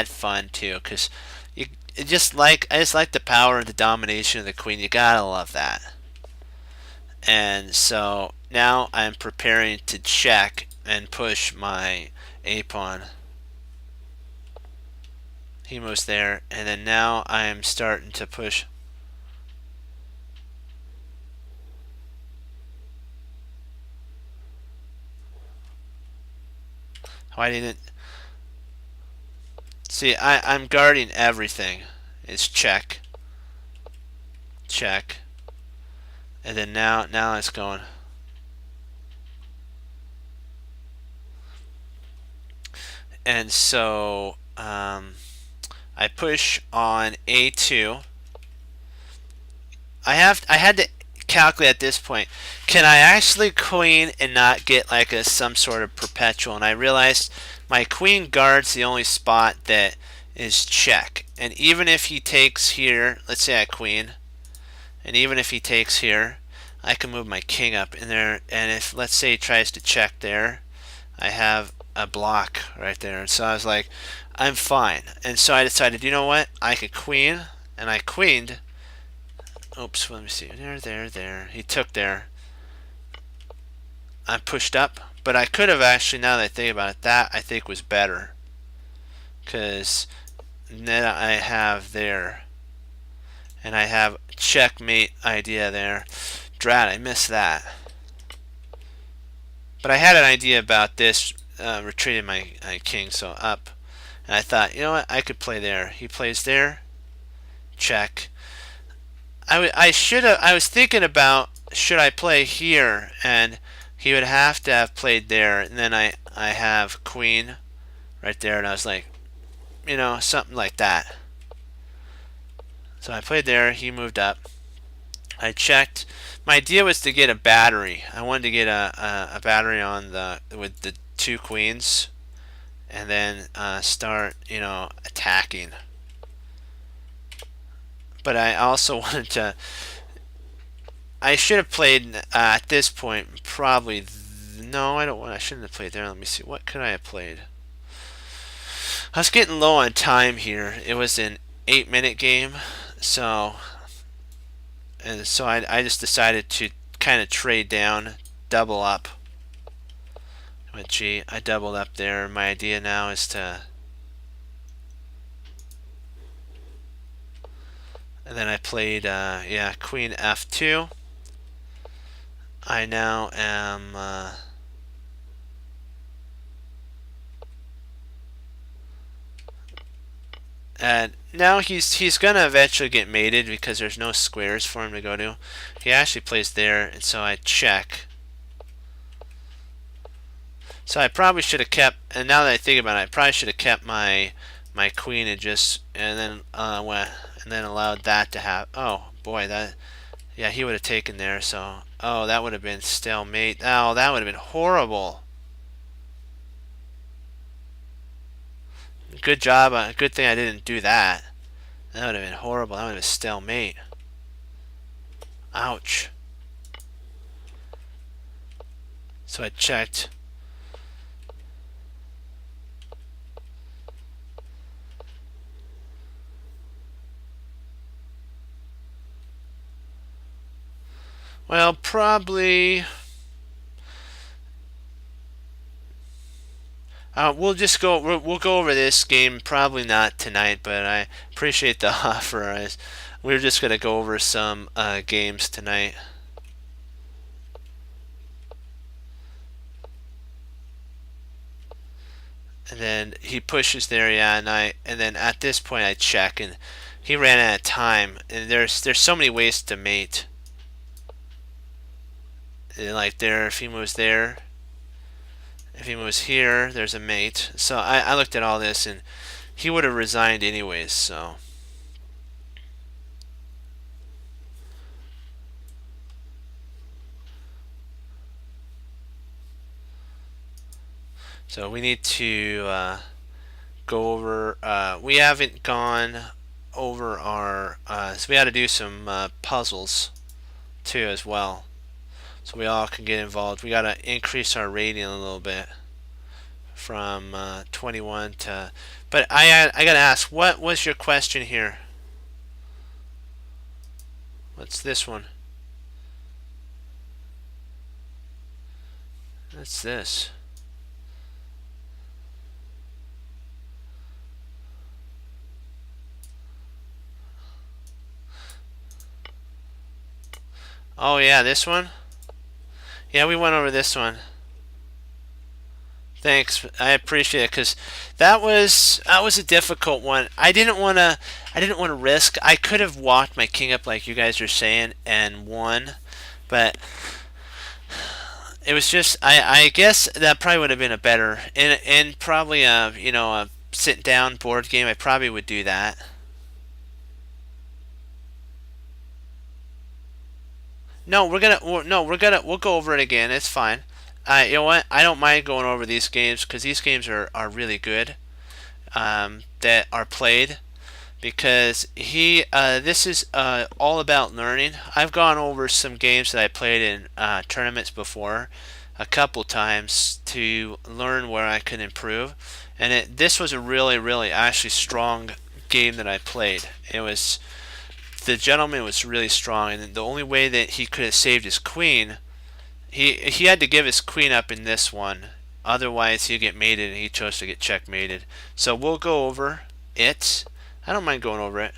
fun too, cause I just like the power of the domination of the queen. You gotta love that. And so now I'm preparing to check and push my a pawn. He moves there, and then now I'm starting to push. Why didn't see? I'm guarding everything. It's check, check, and then now it's going. And so I push on a2. I had to calculate at this point, can I actually queen and not get like some sort of perpetual? And I realized my queen guards the only spot that is check. And even if he takes here, let's say I queen, and even if he takes here, I can move my king up in there. And if, let's say, he tries to check there, I have a block right there. And so I was like, I'm fine. And so I decided, you know what? I could queen, and I queened. Oops, let me see. There. He took there. I pushed up, but I could have actually, now that I think about it, that I think was better. Because then I have there. And I have checkmate idea there. Drat, I missed that. But I had an idea about this, retreating my king, so up. And I thought, you know what, I could play there. He plays there. Check. I was thinking about, should I play here, and he would have to have played there, and then I have queen right there, and I was like, you know, something like that. So I played there, he moved up. I checked. My idea was to get a battery. I wanted to get a battery on with the two queens, and then start, you know, attacking. But I also wanted to. I should have played at this point. Probably no. I don't want. I shouldn't have played there. Let me see. What could I have played? I was getting low on time here. It was an 8-minute game, so I just decided to kind of trade down, double up. I went G. I doubled up there. My idea now is to. And then I played, yeah, Queen F2. I now am, and now he's gonna eventually get mated because there's no squares for him to go to. He actually plays there, and so I check. So I probably should have kept, and now that I think about it, I probably should have kept my queen and then allowed that to happen. Oh boy, that, yeah, he would have taken there. So oh, that would have been stalemate. Oh, that would have been horrible. Good job. Good thing I didn't do that. That would have been horrible. That would have been stalemate. Ouch. So I checked. Well, probably. We'll just go. We'll go over this game. Probably not tonight, but I appreciate the offer. We're just gonna go over some games tonight. and then he pushes there, yeah, and then at this point I check, and he ran out of time. And there's so many ways to mate. And like there, if he moves there, if he moves here, there's a mate. So I looked at all this, and he would have resigned anyways. So we need to go over. We haven't gone over our. So we had to do some puzzles too as well. So we all can get involved. We got to increase our rating a little bit from 21 to. But I got to ask, what was your question here? What's this one? What's this? Oh yeah, this one? Yeah, we went over this one. Thanks, I appreciate it because that was a difficult one. I didn't want to risk. I could have walked my king up like you guys are saying and won, but it was just I guess that probably would have been a better and probably a sit down board game. I probably would do that. No, we'll go over it again. It's fine. You know what? I don't mind going over these games because these games are really good. That are played because this is all about learning. I've gone over some games that I played in tournaments before a couple times to learn where I can improve, and this was a really actually strong game that I played. It was the gentleman was really strong, and the only way that he could have saved his queen, he had to give his queen up in this one. Otherwise, he'd get mated, and he chose to get checkmated. So we'll go over it. I don't mind going over it.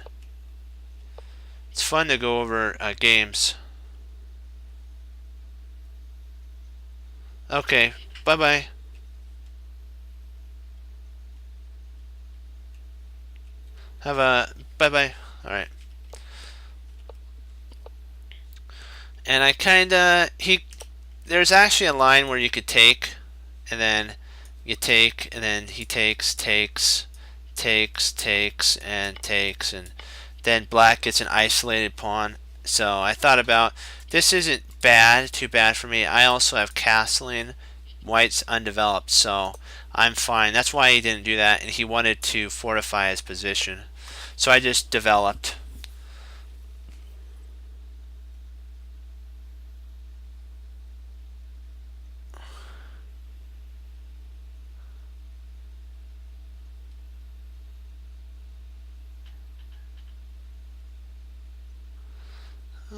It's fun to go over games. Okay, bye-bye. Have a bye-bye. All right. And I there's actually a line where you could take, and then you take, and then he takes, and takes, and then black gets an isolated pawn. So I thought about this isn't too bad for me. I also have castling, white's undeveloped, so I'm fine. That's why he didn't do that, and he wanted to fortify his position. So I just developed.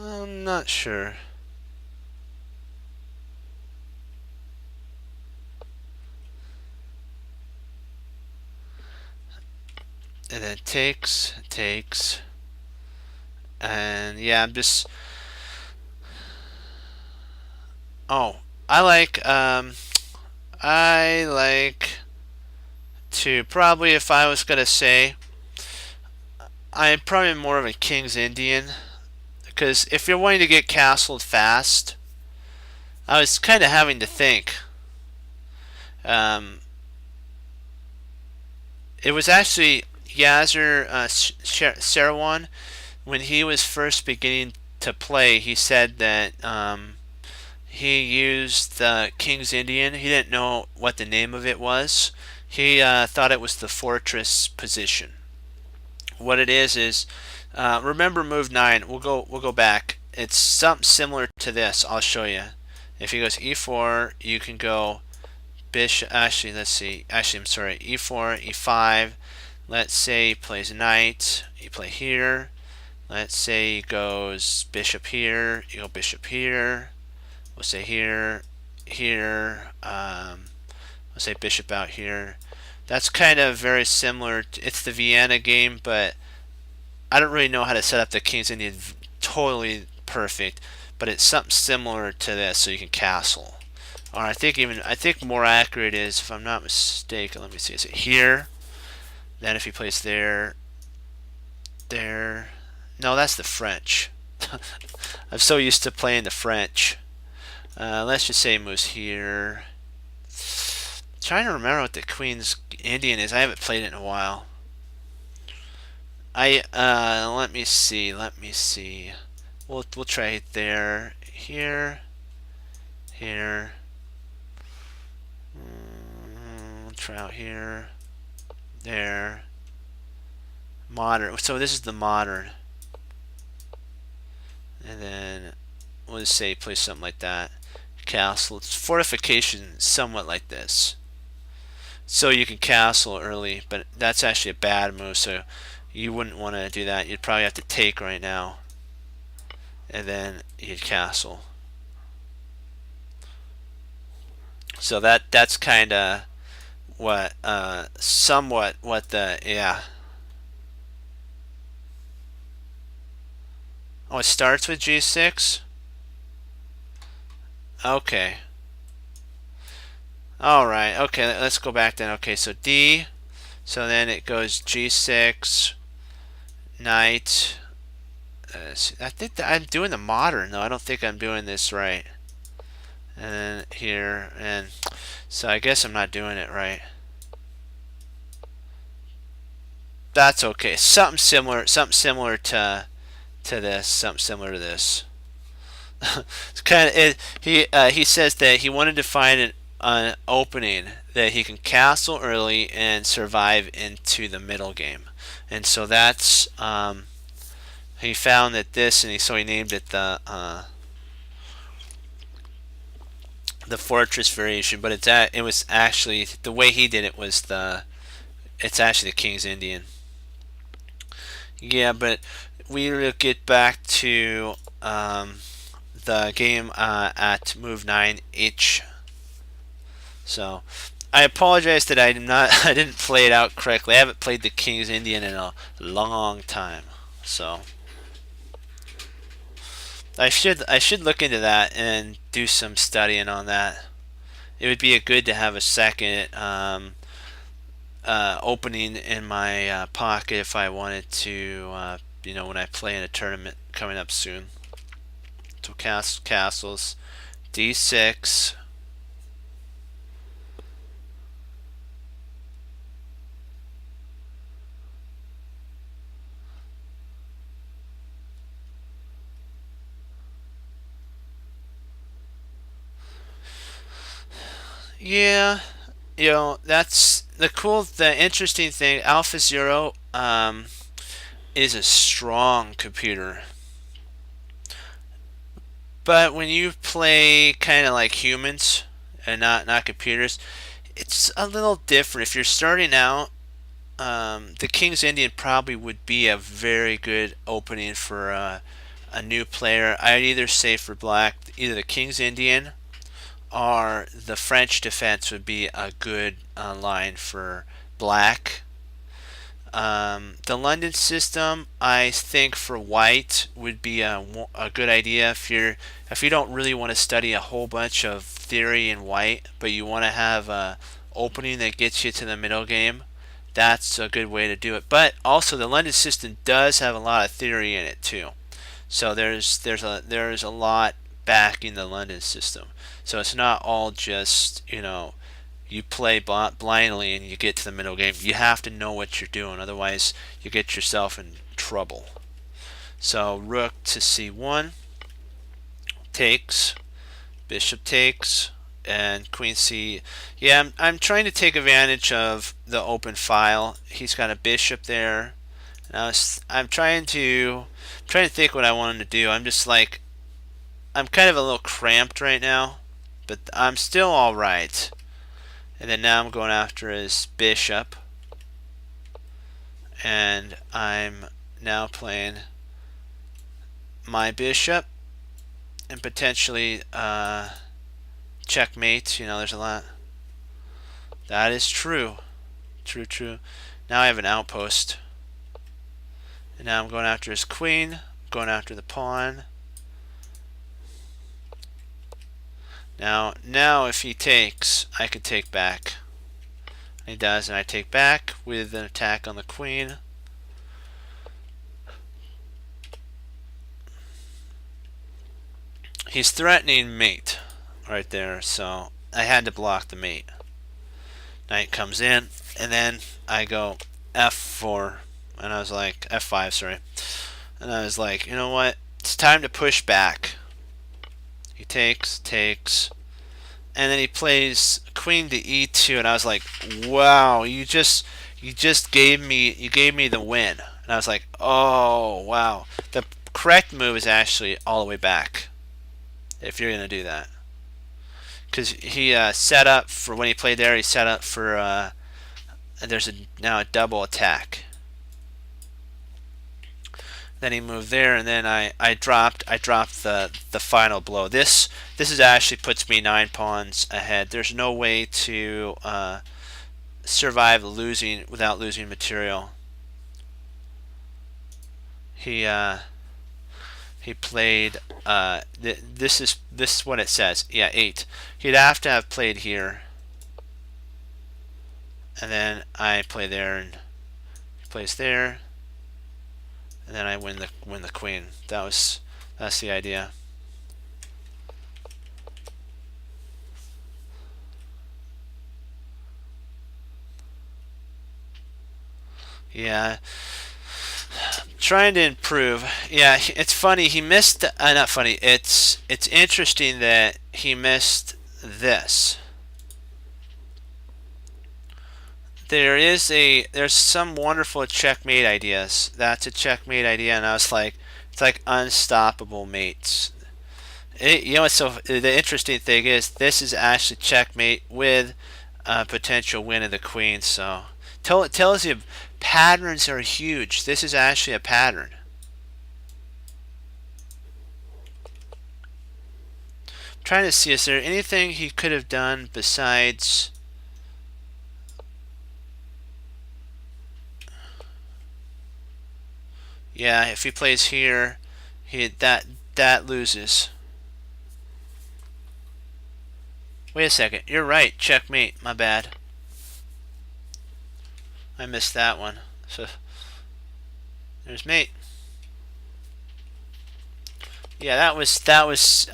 I'm not sure. And then takes, and yeah, I'm just. Oh, I like to probably if I was gonna say, I'm probably more of a King's Indian because if you're wanting to get castled fast, I was kind of having to think. Um, it was actually Yazir Sarawan when he was first beginning to play. He said that he used the King's Indian. He didn't know what the name of it was. He thought it was the fortress position. What it is remember move 9. We'll go back. It's something similar to this. I'll show you. If he goes e4, you can go bishop. Actually, let's see. Actually, I'm sorry. E4, e5. Let's say he plays knight. You play here. Let's say he goes bishop here. You go bishop here. We'll say here, here. We'll say bishop out here. That's kind of very similar. It's the Vienna game, but I don't really know how to set up the King's Indian totally perfect. But it's something similar to this, so you can castle. or I think more accurate is, if I'm not mistaken, let me see, is it here? Then if he plays there, there. No, that's the French. I'm so used to playing the French. Let's just say he moves here. Trying to remember what the Queen's Indian is. I haven't played it in a while. Let me see. We'll try it there. Here. Here. We'll try out here. There. Modern. So this is the modern. And then we'll just say play something like that. Castle. It's fortification somewhat like this. So you can castle early, but that's actually a bad move, so you wouldn't want to do that. You'd probably have to take right now, and then you'd castle. So that's kind of what, somewhat what the, yeah. Oh, it starts with G6? Okay. Alright, okay, let's go back then. Okay, so D, so then it goes G6, knight. I think that I'm doing the modern, though. I don't think I'm doing this right. And then here, and so I guess I'm not doing it right. That's okay. Something similar to this. Something similar to this. It's kind of he says that he wanted to find an opening that he can castle early and survive into the middle game, and so that's he found that this, and so he named it the fortress variation. But it was actually, the way he did it was it's actually the King's Indian. Yeah, but we will get back to the game at move 9H. So I apologize that I didn't play it out correctly. I haven't played the King's Indian in a long time, so I should look into that and do some studying on that. It would be good to have a second opening in my pocket if I wanted to, when I play in a tournament coming up soon. So castles, D6. Yeah, that's the interesting thing. AlphaZero is a strong computer, but when you play kind of like humans and not computers, it's a little different. If you're starting out, the King's Indian probably would be a very good opening for a new player. I'd either say for black, either the King's Indian or the French defense would be a good line for black. The London system, I think for white would be a good idea if you don't really want to study a whole bunch of theory in white, but you want to have a opening that gets you to the middle game. That's a good way to do it. But also the London system does have a lot of theory in it too. So there's a lot backing the London system. So it's not all just, you play blindly and you get to the middle game. You have to know what you're doing, otherwise you get yourself in trouble. So rook to c1 takes, bishop takes, and queen c. Yeah, I'm trying to take advantage of the open file. He's got a bishop there. I'm trying to think what I want him to do. I'm kind of a little cramped right now, but I'm still all right. And then now I'm going after his bishop, and I'm now playing my bishop and potentially checkmate. There's a lot. That is true. True. Now I have an outpost. And now I'm going after his queen, going after the pawn. Now if he takes, I could take back. He does, and I take back with an attack on the queen. He's threatening mate right there, so I had to block the mate. Knight comes in, and then I go f4, and I was like, f5, sorry. And I was like, you know what? It's time to push back. He takes, and then he plays queen to e2, and I was like, wow, you just gave me the win. And I was like, oh wow. The correct move is actually all the way back if you're gonna do that, because he set up for when he played there. He set up for there's now a double attack. Then he moved there, and then I dropped the final blow. This is actually puts me 9 pawns ahead. There's no way to survive losing without losing material. He played this is what it says. Yeah, 8. He'd have to have played here, and then I play there, and he plays there. And then I win the queen. That's the idea. Yeah, trying to improve. Yeah, it's funny. He missed. Not funny. It's interesting that he missed this. There's some wonderful checkmate ideas. That's a checkmate idea, and I was like, it's like unstoppable mates. You know what's so the interesting thing is this is actually checkmate with a potential win of the queen. So it tells you patterns are huge. This is actually a pattern. I'm trying to see, is there anything he could have done besides? Yeah, if he plays here, that loses. Wait a second. You're right. Checkmate. My bad. I missed that one. So there's mate. Yeah, that was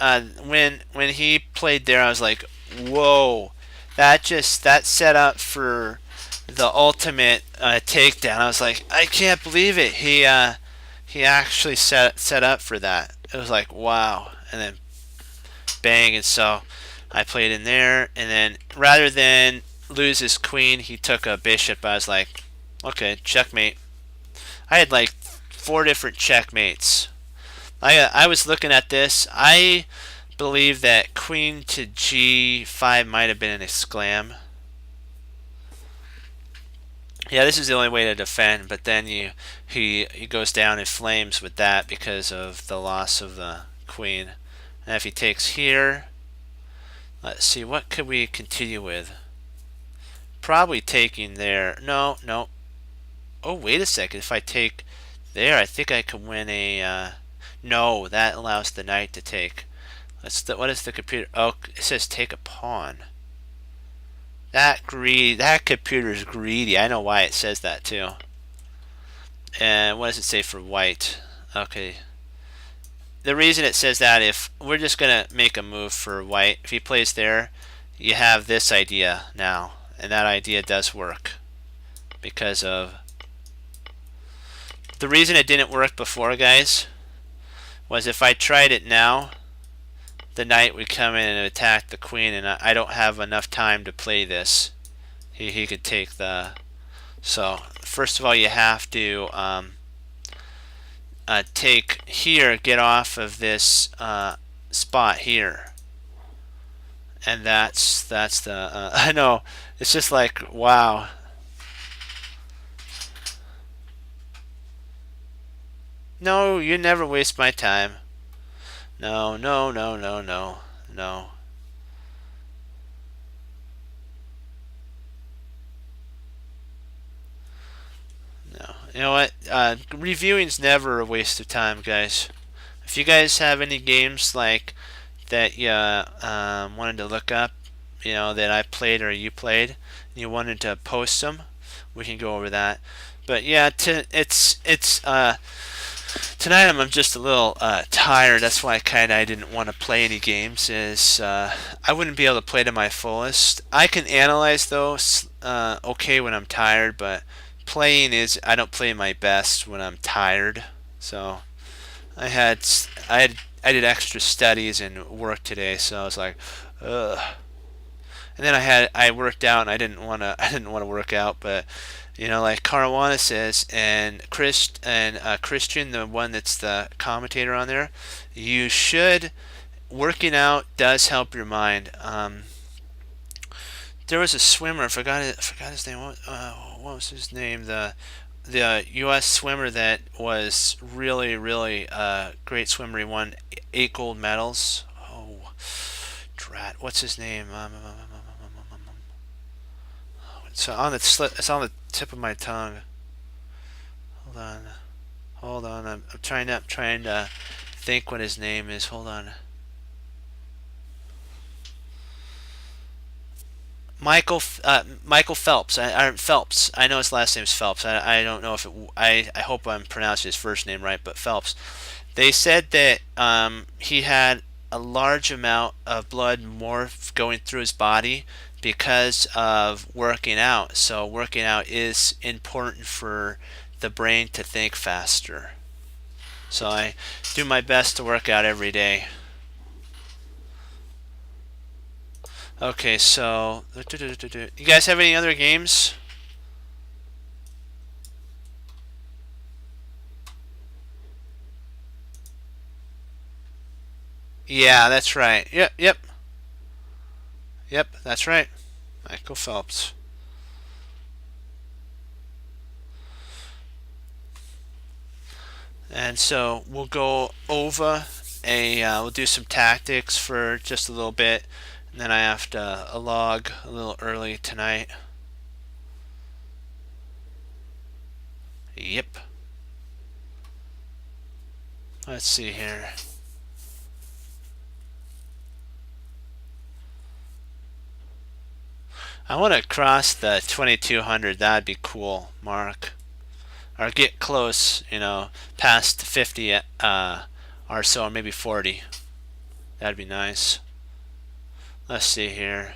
when he played there. I was like, whoa, that set up for the ultimate takedown. I was like, I can't believe it. He actually set up for that. It was like, wow, and then bang, and so I played in there, and then rather than lose his queen, he took a bishop. I was like, okay, checkmate. I had like 4 different checkmates. I was looking at this. I believe that queen to g5 might have been an exclam. Yeah, this is the only way to defend, but then he goes down in flames with that because of the loss of the queen. And if he takes here, let's see, what could we continue with? Probably taking there. No. Oh, wait a second. If I take there, I think I can win a... no, that allows the knight to take. What is the computer? Oh, it says take a pawn. That computer's greedy. I know why it says that too. And what does it say for white? Okay. The reason it says that, if we're just gonna make a move for white, if he plays there, you have this idea now, and that idea does work because of the reason it didn't work before, guys, was if I tried it now, the knight would come in and attack the queen, and I don't have enough time to play this. He could take the... So first of all, you have to take here, get off of this spot here, and that's the I know, it's just like, wow. No, you never waste my time. No. No. You know what? Reviewing's never a waste of time, guys. If you guys have any games like that you wanted to look up, that I played or you played, and you wanted to post them, we can go over that. But yeah, it's tonight I'm just a little tired. That's why I didn't want to play any games. Is I wouldn't be able to play to my fullest. I can analyze those okay when I'm tired, but playing is I don't play my best when I'm tired. So I had I did extra studies and work today, so I was like, ugh. And then I worked out and I didn't want to work out, but like Caruana says, and Christian, the one that's the commentator on there, you should working out does help your mind. There was a swimmer, I forgot his name. What was his name? The U.S. swimmer that was really, really great swimmer. He won 8 gold medals. Oh, drat! What's his name? It's on the tip of my tongue. Hold on. I'm trying to think what his name is. Hold on. Michael Phelps. Phelps. I know his last name is Phelps. I don't know if I hope I'm pronouncing his first name right, but Phelps. They said that he had a large amount of blood more going through his body because of working out. So working out is important for the brain to think faster. So I do my best to work out every day. Okay, so you guys have any other games? Yeah, that's right. Yep, that's right. Michael Phelps. And so we'll go over we'll do some tactics for just a little bit, and then I have to log a little early tonight. Yep. Let's see here. I want to cross the 2200. That'd be cool, Mark. Or get close, past 50 or so, or maybe 40. That'd be nice. Let's see here.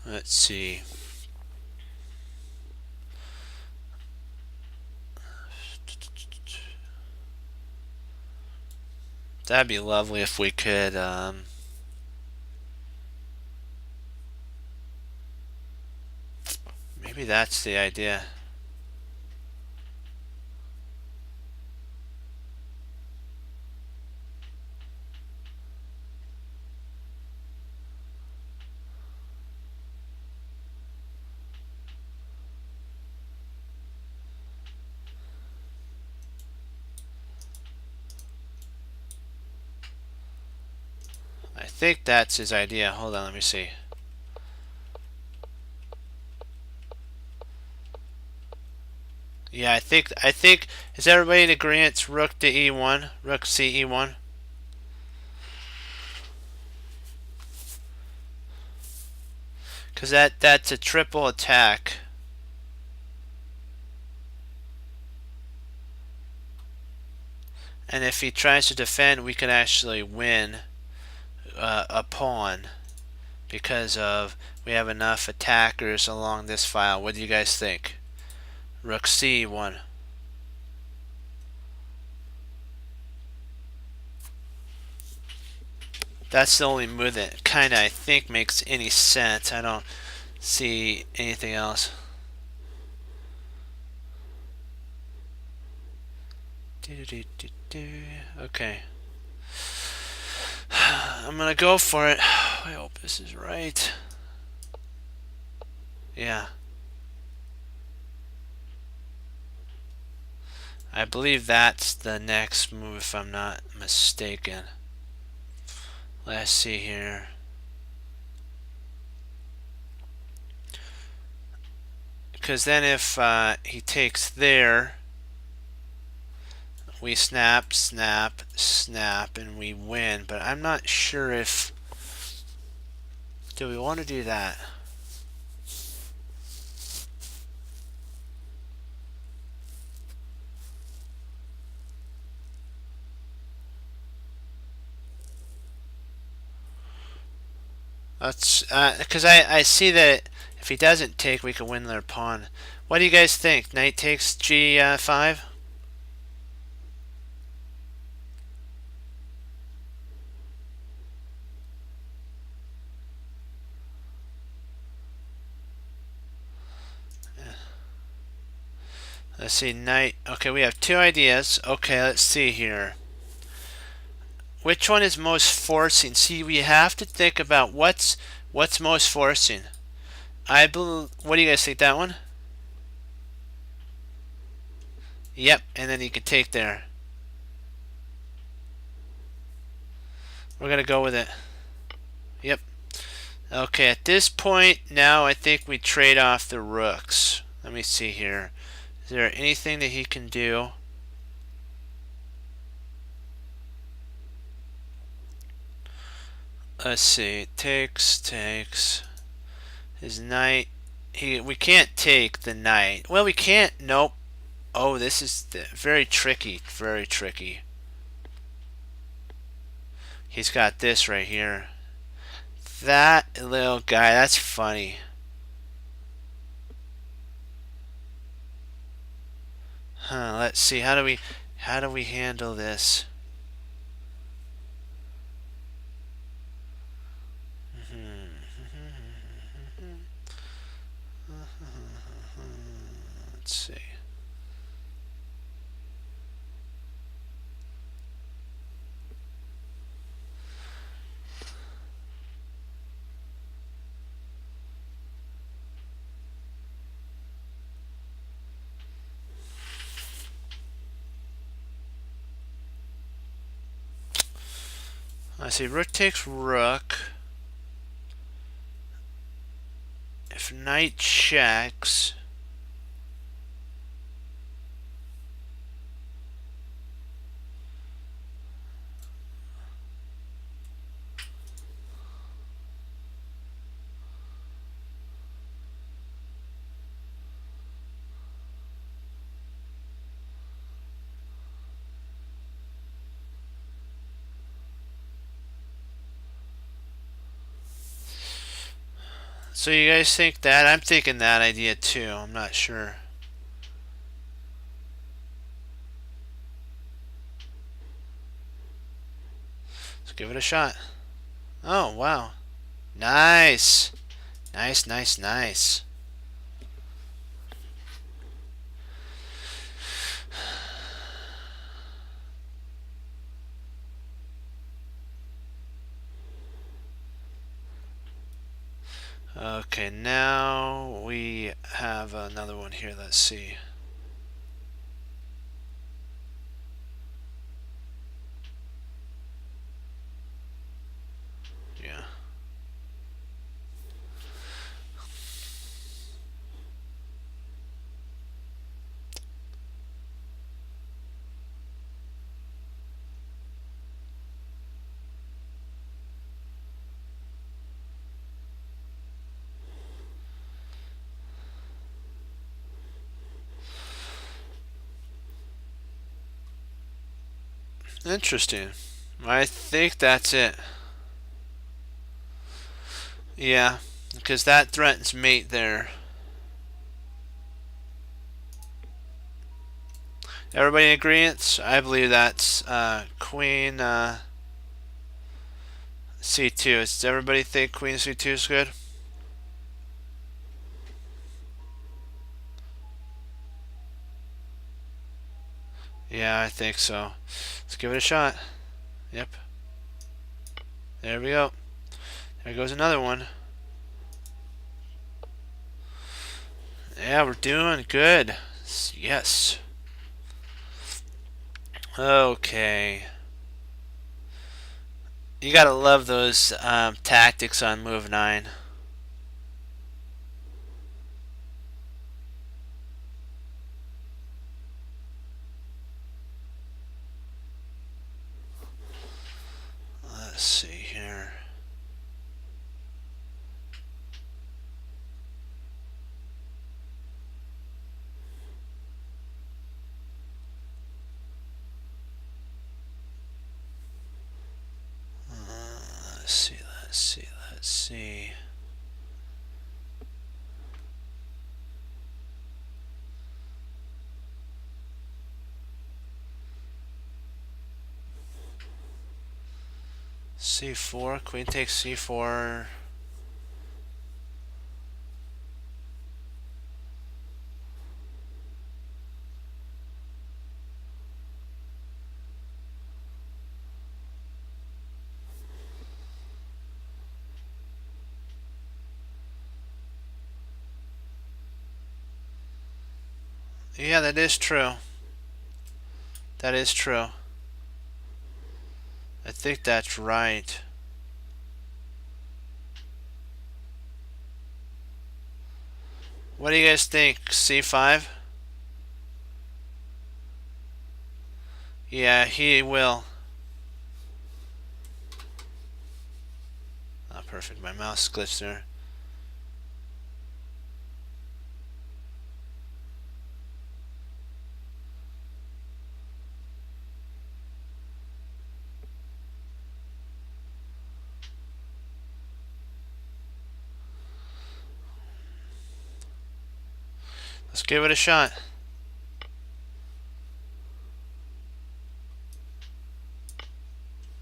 Let's see. That'd be lovely if we could. Maybe that's the idea. I think that's his idea. Hold on, let me see. Yeah, I think is everybody in agreement? Rook to e1, rook c e1. Because that's a triple attack. And if he tries to defend, we can actually win a pawn because of we have enough attackers along this file. What do you guys think? Rook c1. That's the only move that kind of I think makes any sense. I don't see anything else. Okay. I'm gonna go for it. I hope this is right. Yeah. I believe that's the next move if I'm not mistaken. Let's see here. Because then if he takes there, we snap, snap, snap, and we win. But I'm not sure if... Do we want to do that? That's because I see that if he doesn't take, we can win their pawn. What do you guys think? Knight takes G5? Let's see, knight. Okay, we have two ideas. Okay, let's see here. Which one is most forcing? See, we have to think about what's most forcing. What do you guys think, that one? Yep, and then you can take there. We're gonna go with it. Yep. Okay, at this point now I think we trade off the rooks. Let me see here. Is there anything that he can do? Let's see. Takes. His knight. We can't take the knight. Well, we can't. Nope. Oh, this is very tricky. Very tricky. He's got this right here. That little guy. That's funny. Huh. Let's see. How do we handle this? Let's see. I see. Rook takes rook. If knight checks. So you guys think that? I'm thinking that idea too. I'm not sure. Let's give it a shot. Oh, wow. Nice. Nice. Okay, now we have another one here. Let's see. Yeah. Interesting. I think that's it. Yeah, because that threatens mate there. Everybody in agreement? I believe that's queen c2. Does everybody think queen c2 is good? Yeah, I think so. Let's give it a shot. Yep. There we go. There goes another one. Yeah, we're doing good. Yes. Okay. You gotta love those tactics on move 9. Let's see here. Let's see, let's see, let's see. C4, queen takes C4. Yeah, that is true. That is true. I think that's right. What do you guys think? C5? Yeah, he will. Oh, perfect. My mouse glitched there. Let's give it a shot.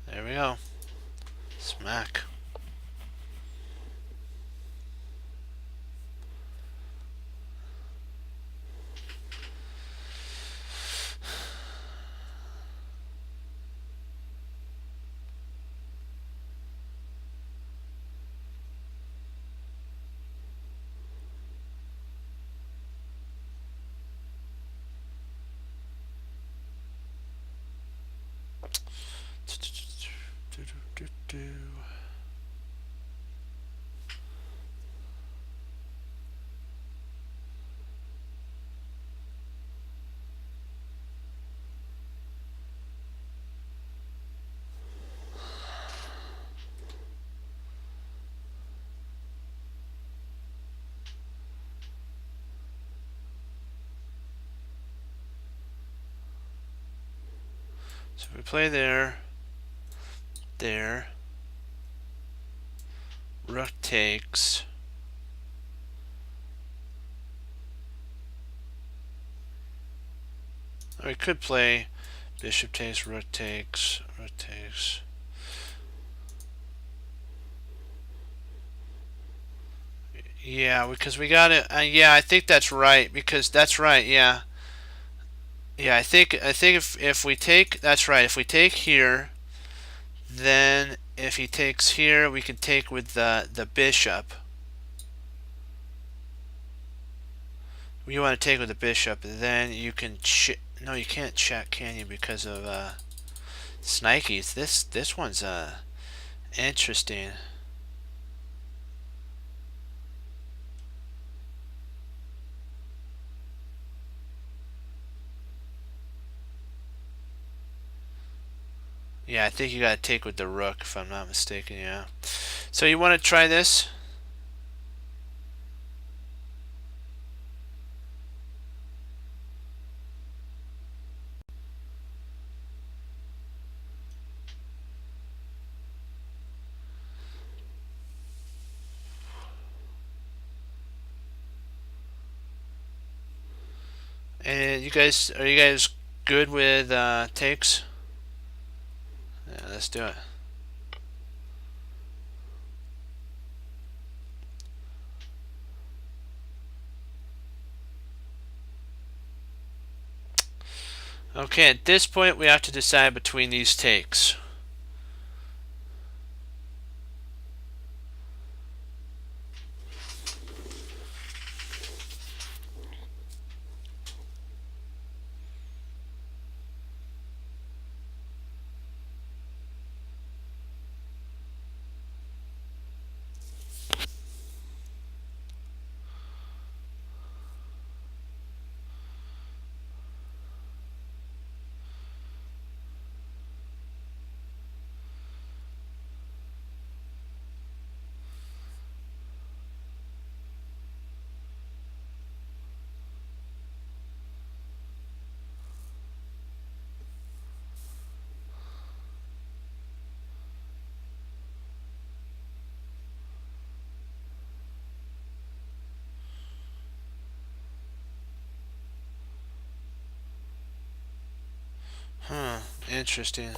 There we go. Smack. So if we play there, rook takes. Or we could play bishop takes, rook takes, rook takes. Yeah, because we got it. Yeah, I think that's right. Because that's right. Yeah. Yeah, I think if we take, that's right. If we take here, then if he takes here, we can take with the bishop. You want to take with the bishop, then you can no, you can't check, can you? Because of Snikes. This one's interesting. Yeah, I think you gotta take with the rook, if I'm not mistaken. Yeah. So you want to try this? And are you guys good with takes? Yeah, let's do it. Okay, at this point we have to decide between these takes. Interesting.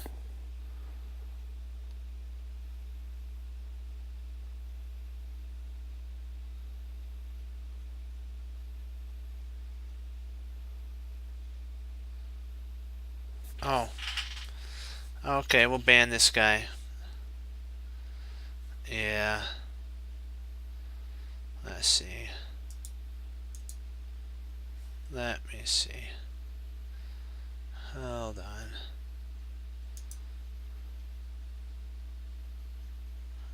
Oh. Okay, we'll ban this guy. Yeah. Let's see. Let me see. Hold on.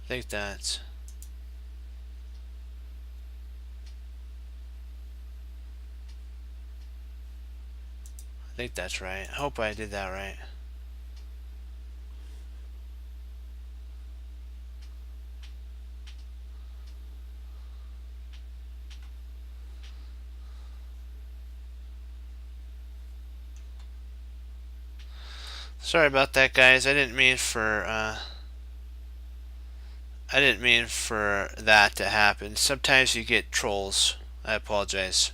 I think that's... I think that's right. I hope I did that right. Sorry about that, guys. I didn't mean for that to happen. Sometimes you get trolls. I apologize.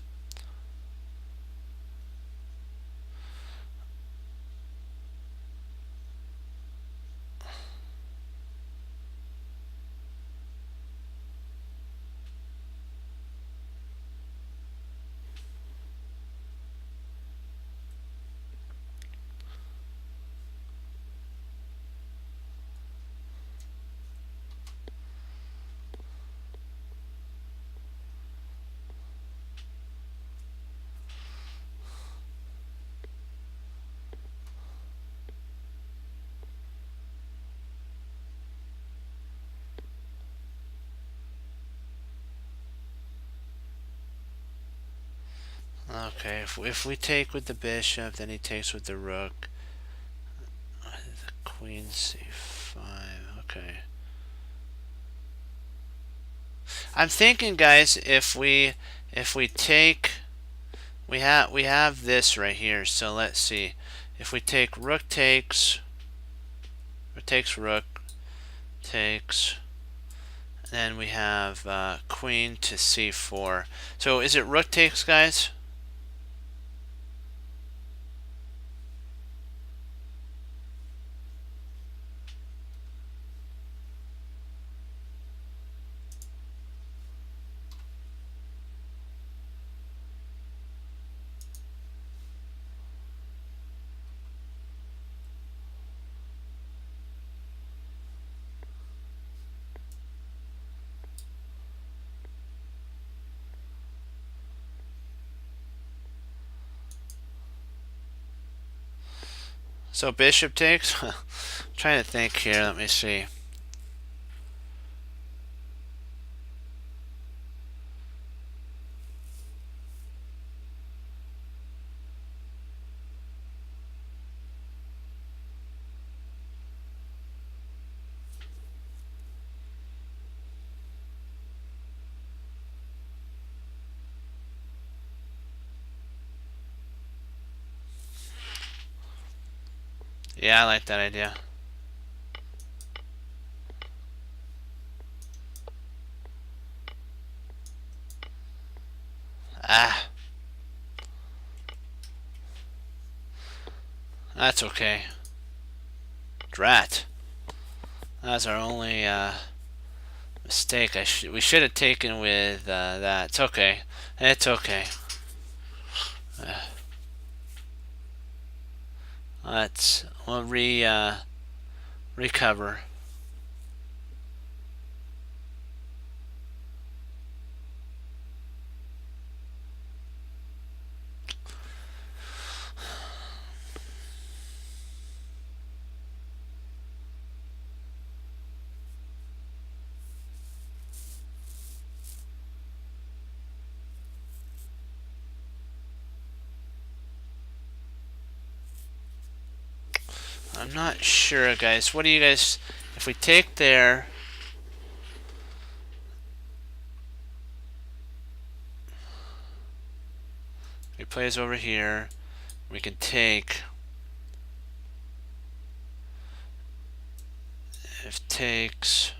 Okay, if we take with the bishop, then he takes with the rook. The queen c5. Okay. I'm thinking, guys, if we take, we have this right here. So let's see. If we take rook takes rook takes, then we have queen to c4. So is it rook takes, guys? So bishop takes? I'm trying to think here. Let me see. Yeah, I like that idea. Ah. That's okay. Drat. That's our only mistake. We should have taken with that. It's okay. It's okay. We'll recover. I'm not sure, guys. What do you guys... If we take there... He plays over here. We can take... If takes...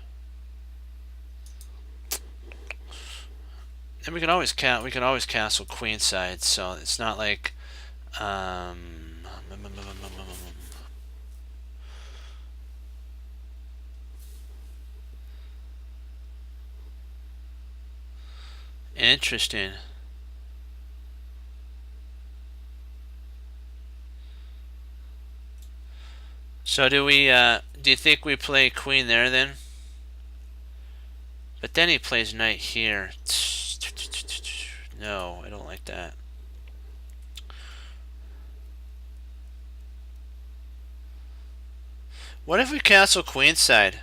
And we can always castle queenside, so it's not like... Interesting. So do you think we play queen there then? But then he plays knight here. No, I don't like that. What if we castle queenside?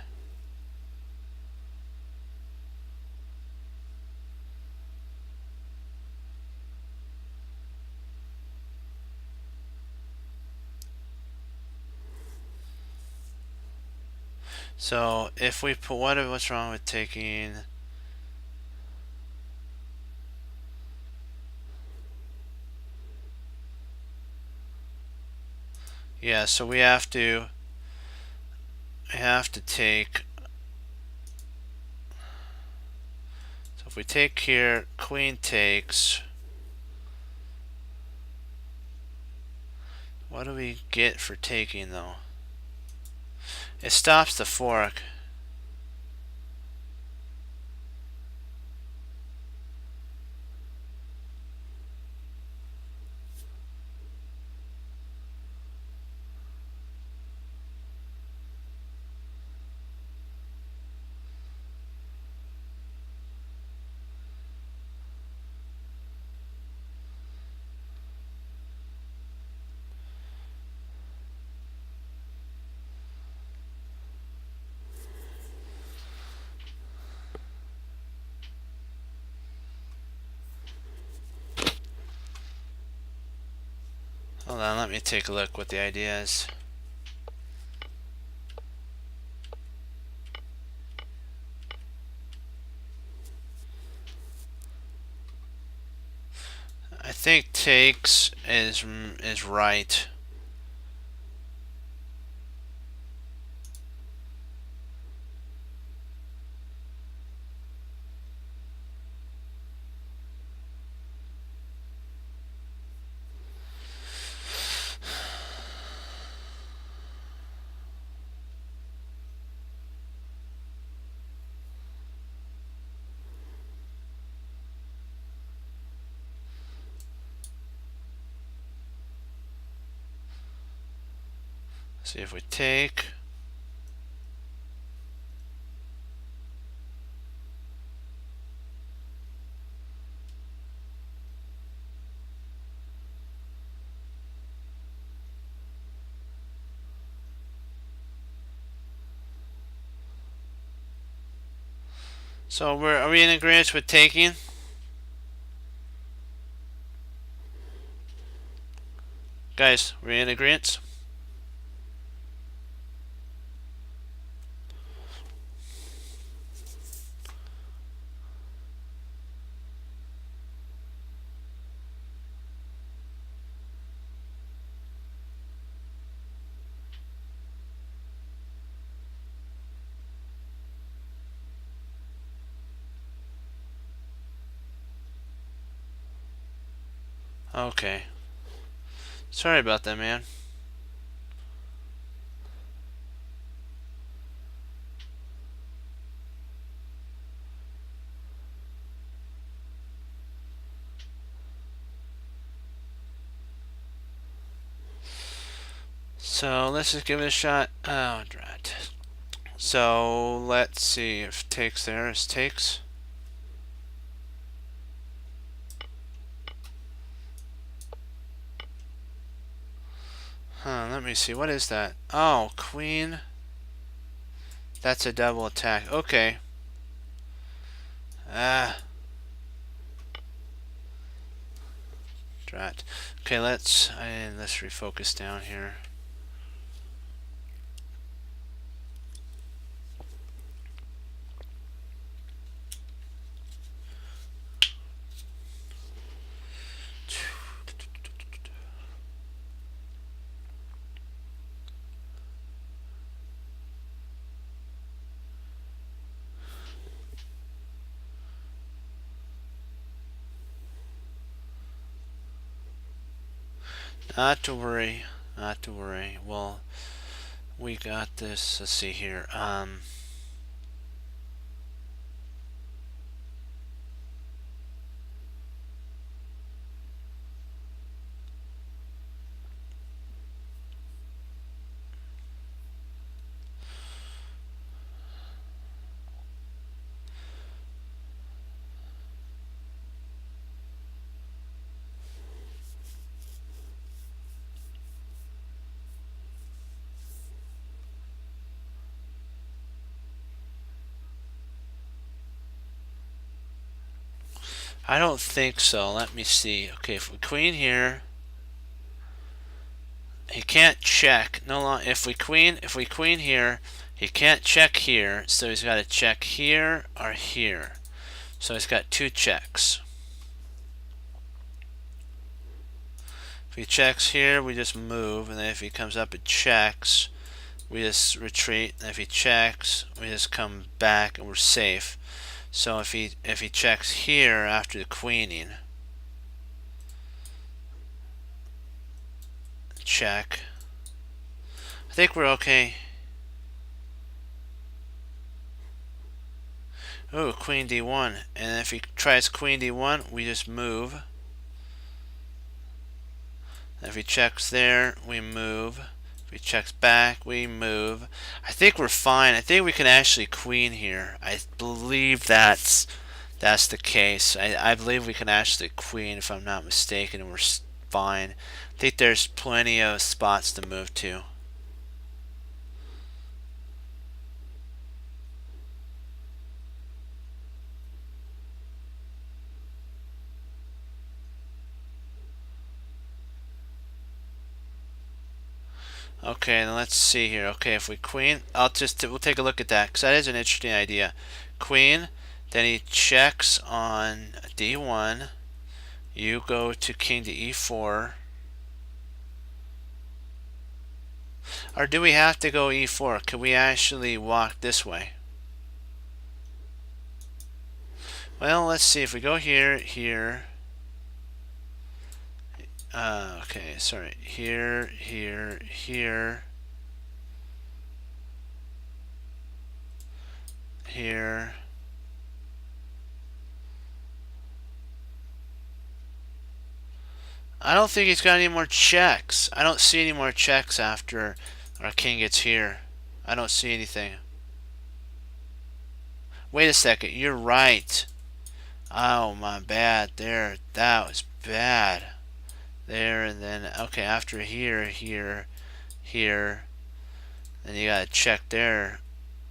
So if we put what's wrong with taking? Yeah, so we have to take. So if we take here, queen takes. What do we get for taking though? It stops the fork. Hold on, let me take a look what the idea is. I think takes is right. See if we take. So are we in agreement with taking? Guys, we're in agreement? Okay. Sorry about that, man. So let's just give it a shot. Oh, drat. So let's see if takes there is takes. Let me see. What is that? Oh, queen. That's a double attack. Okay. Ah. Drat. Okay, let's refocus down here. Not to worry. Not to worry. Well, we got this. Let's see here. I don't think so. Let me see. Okay, if we queen here, he can't check. No long. If we queen here, he can't check here. So he's got to check here or here. So he's got two checks. If he checks here, we just move, and then if he comes up and checks, we just retreat. And if he checks, we just come back, and we're safe. So if he checks here after the queening, check. I think we're okay. Oh, queen d1, and if he tries queen d1, we just move. If he checks there, we move. If he checks back, we move. I think we're fine. I think we can actually queen here. I believe that's the case. I believe we can actually queen if I'm not mistaken, and we're fine. I think there's plenty of spots to move to. Okay, then let's see here. Okay, if we queen, we'll take a look at that because that is an interesting idea. Queen, then he checks on d1. You go to king to e4. Or do we have to go e4? Could we actually walk this way? Well, let's see. If we go here, here. Okay, sorry. Here, here, here. Here. I don't think he's got any more checks. I don't see any more checks after our king gets here. I don't see anything. Wait a second. You're right. Oh, my bad. There. That was bad. There, and then, okay, after here, here, here. Then you gotta check there.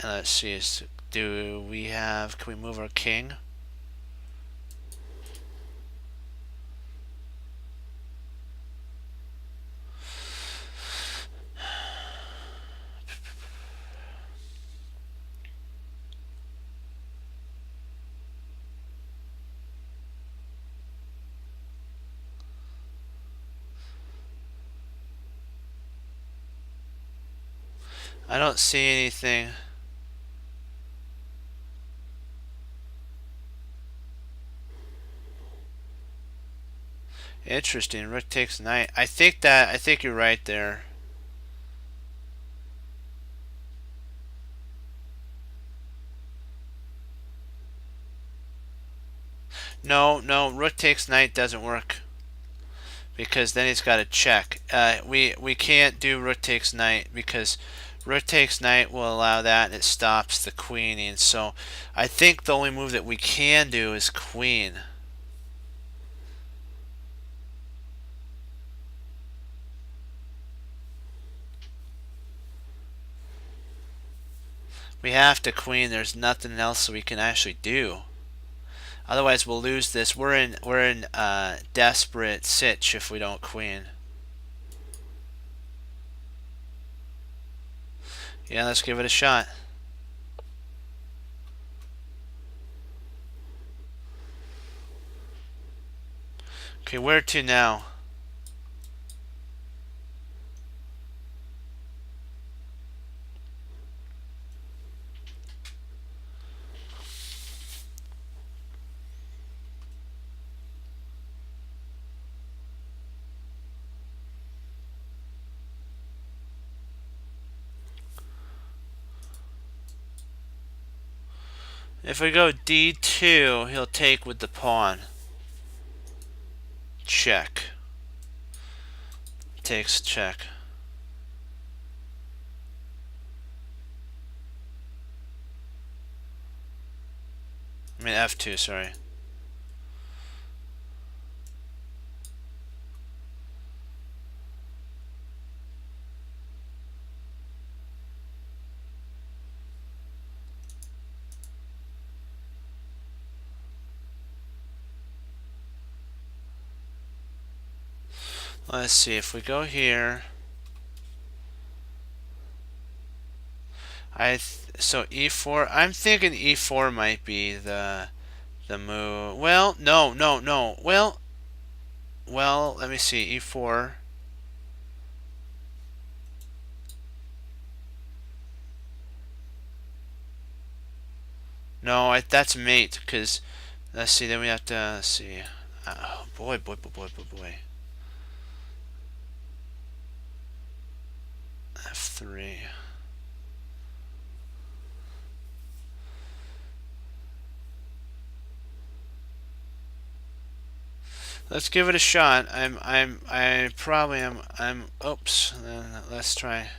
And let's see. Can we move our king? I don't see anything. Interesting. Rook takes knight. I think you're right there. No, no, rook takes knight doesn't work because then he's got to check. We can't do rook takes knight because rook takes knight will allow that and it stops the queening. So I think the only move that we can do is queen. We have to queen. There's nothing else we can actually do. Otherwise, we'll lose this. We're in desperate sitch if we don't queen. Yeah, let's give it a shot. Okay, where to now? If we go d2, he'll take with the pawn. Check. Takes check. I mean f2, sorry. Let's see, if we go here, so e4, I'm thinking e4 might be the move. Well, no. Well, let me see, e4. No, that's mate, because, let's see, then we have to, let's see. Oh, boy. F3. Let's give it a shot. I probably am, oops, let's try.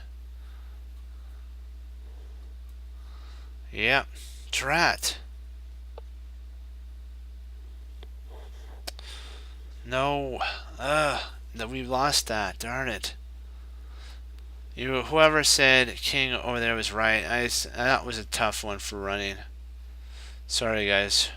Yep, drat. No, no, we lost that, darn it. Whoever said king over there was right. That was a tough one for running. Sorry, guys.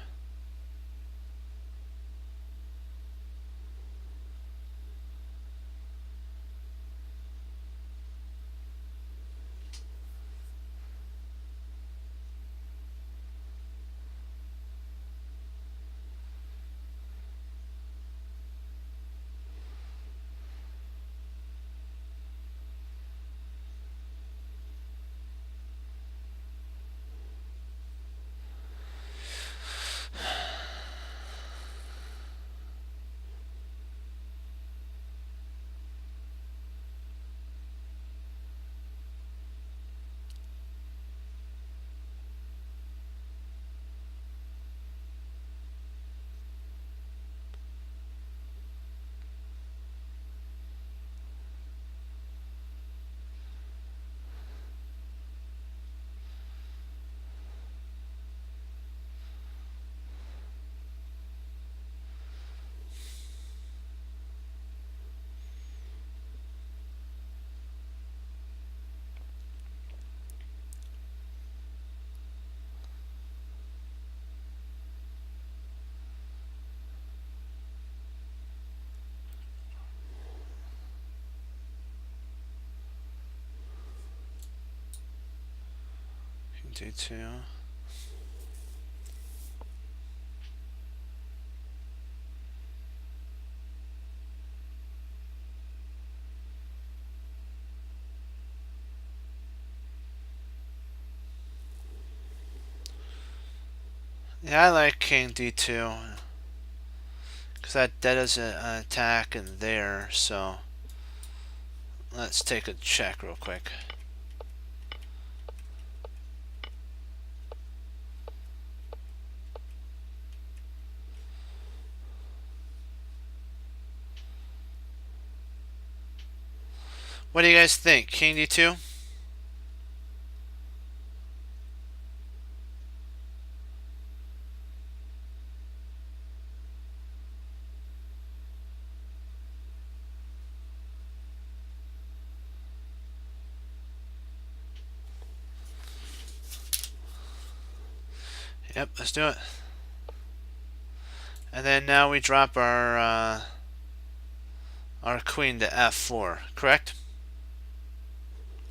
D2. Yeah, I like king d2 because that is an attack in there. So let's take a check real quick. What do you guys think? King d2? Yep, let's do it. And then now we drop our queen to f4, correct?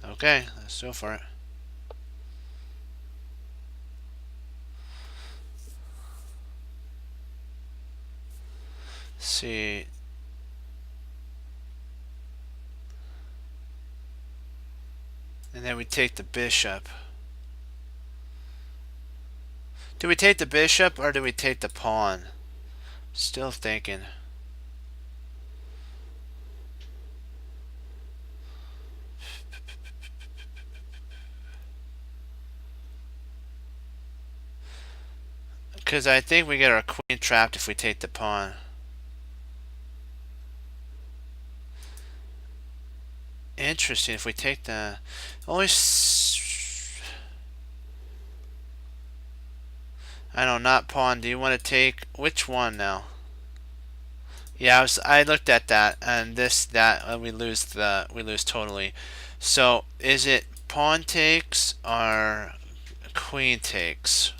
Okay, let's go for it. Let's see. And then we take the bishop. Do we take the bishop or do we take the pawn? Still thinking. Because I think we get our queen trapped if we take the pawn. Interesting. If we take the only, I don't know, not pawn. Do you want to take which one now? Yeah, I looked at that, and we lose totally. So is it pawn takes or queen takes?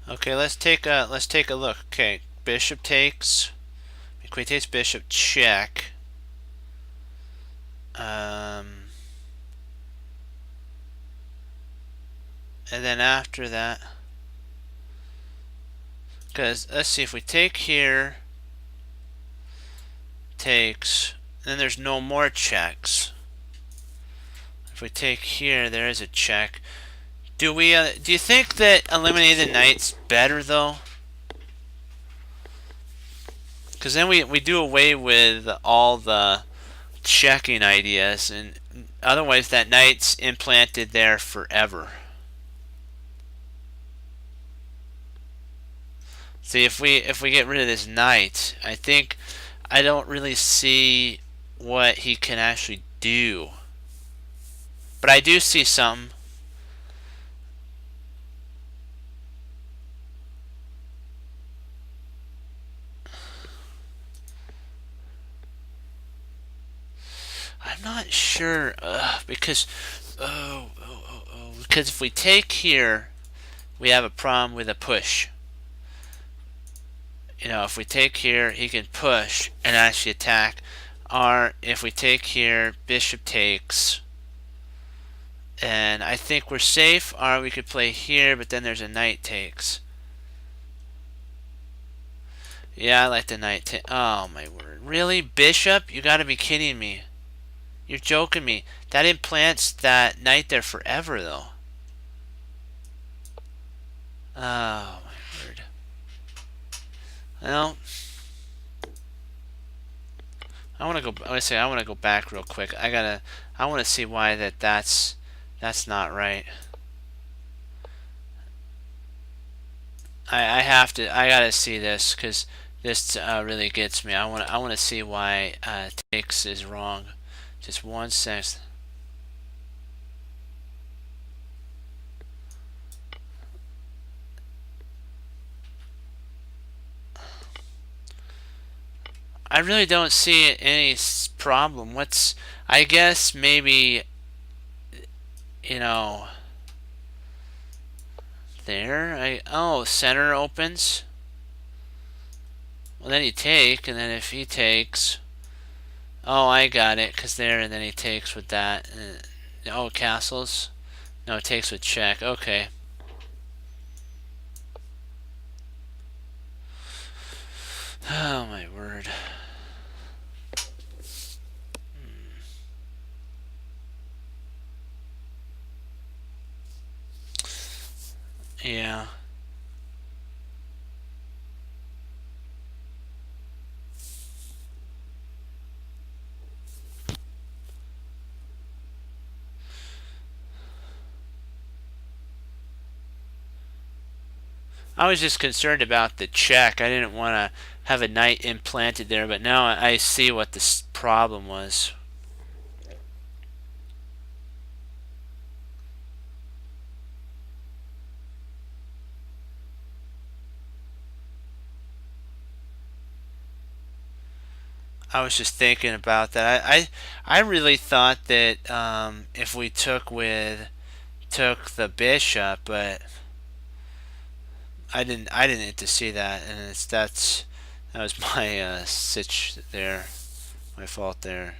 Okay, let's take a look. Okay, bishop takes. Queen takes bishop, check. And then after that, because let's see, if we take here, takes, then there's no more checks. If we take here, there is a check. Do you think that eliminating the knight's better though? Because then we do away with all the checking ideas, and otherwise that knight's implanted there forever. See, if we get rid of this knight, I don't really see what he can actually do. But I do see some. I'm not sure because because if we take here, we have a problem with a push. You know, if we take here, he can push and actually attack. Or if we take here, bishop takes, and I think we're safe. Or we could play here, but then there's a knight takes. Yeah, I like the knight take. Oh my word! Really, bishop? You gotta be kidding me! You're joking me. That implants that knight there forever, though. Oh my word! Well, I want to go. I want to go back real quick. I want to see why that's not right. I have to. I gotta see this because this really gets me. I want to see why takes is wrong. Just 1 second. I really don't see any problem. I guess maybe, you know, there. Oh, center opens. Well, then you take, and then if he takes, oh, I got it, because there, and then he takes with that. Oh, castles. No, it takes with check. Okay. Oh my word. Yeah. I was just concerned about the check. I didn't want to have a knight implanted there, but now I see what this problem was. I was just thinking about that. I really thought that if we took the bishop, but I didn't get to see that, and that was my sitch there, my fault there.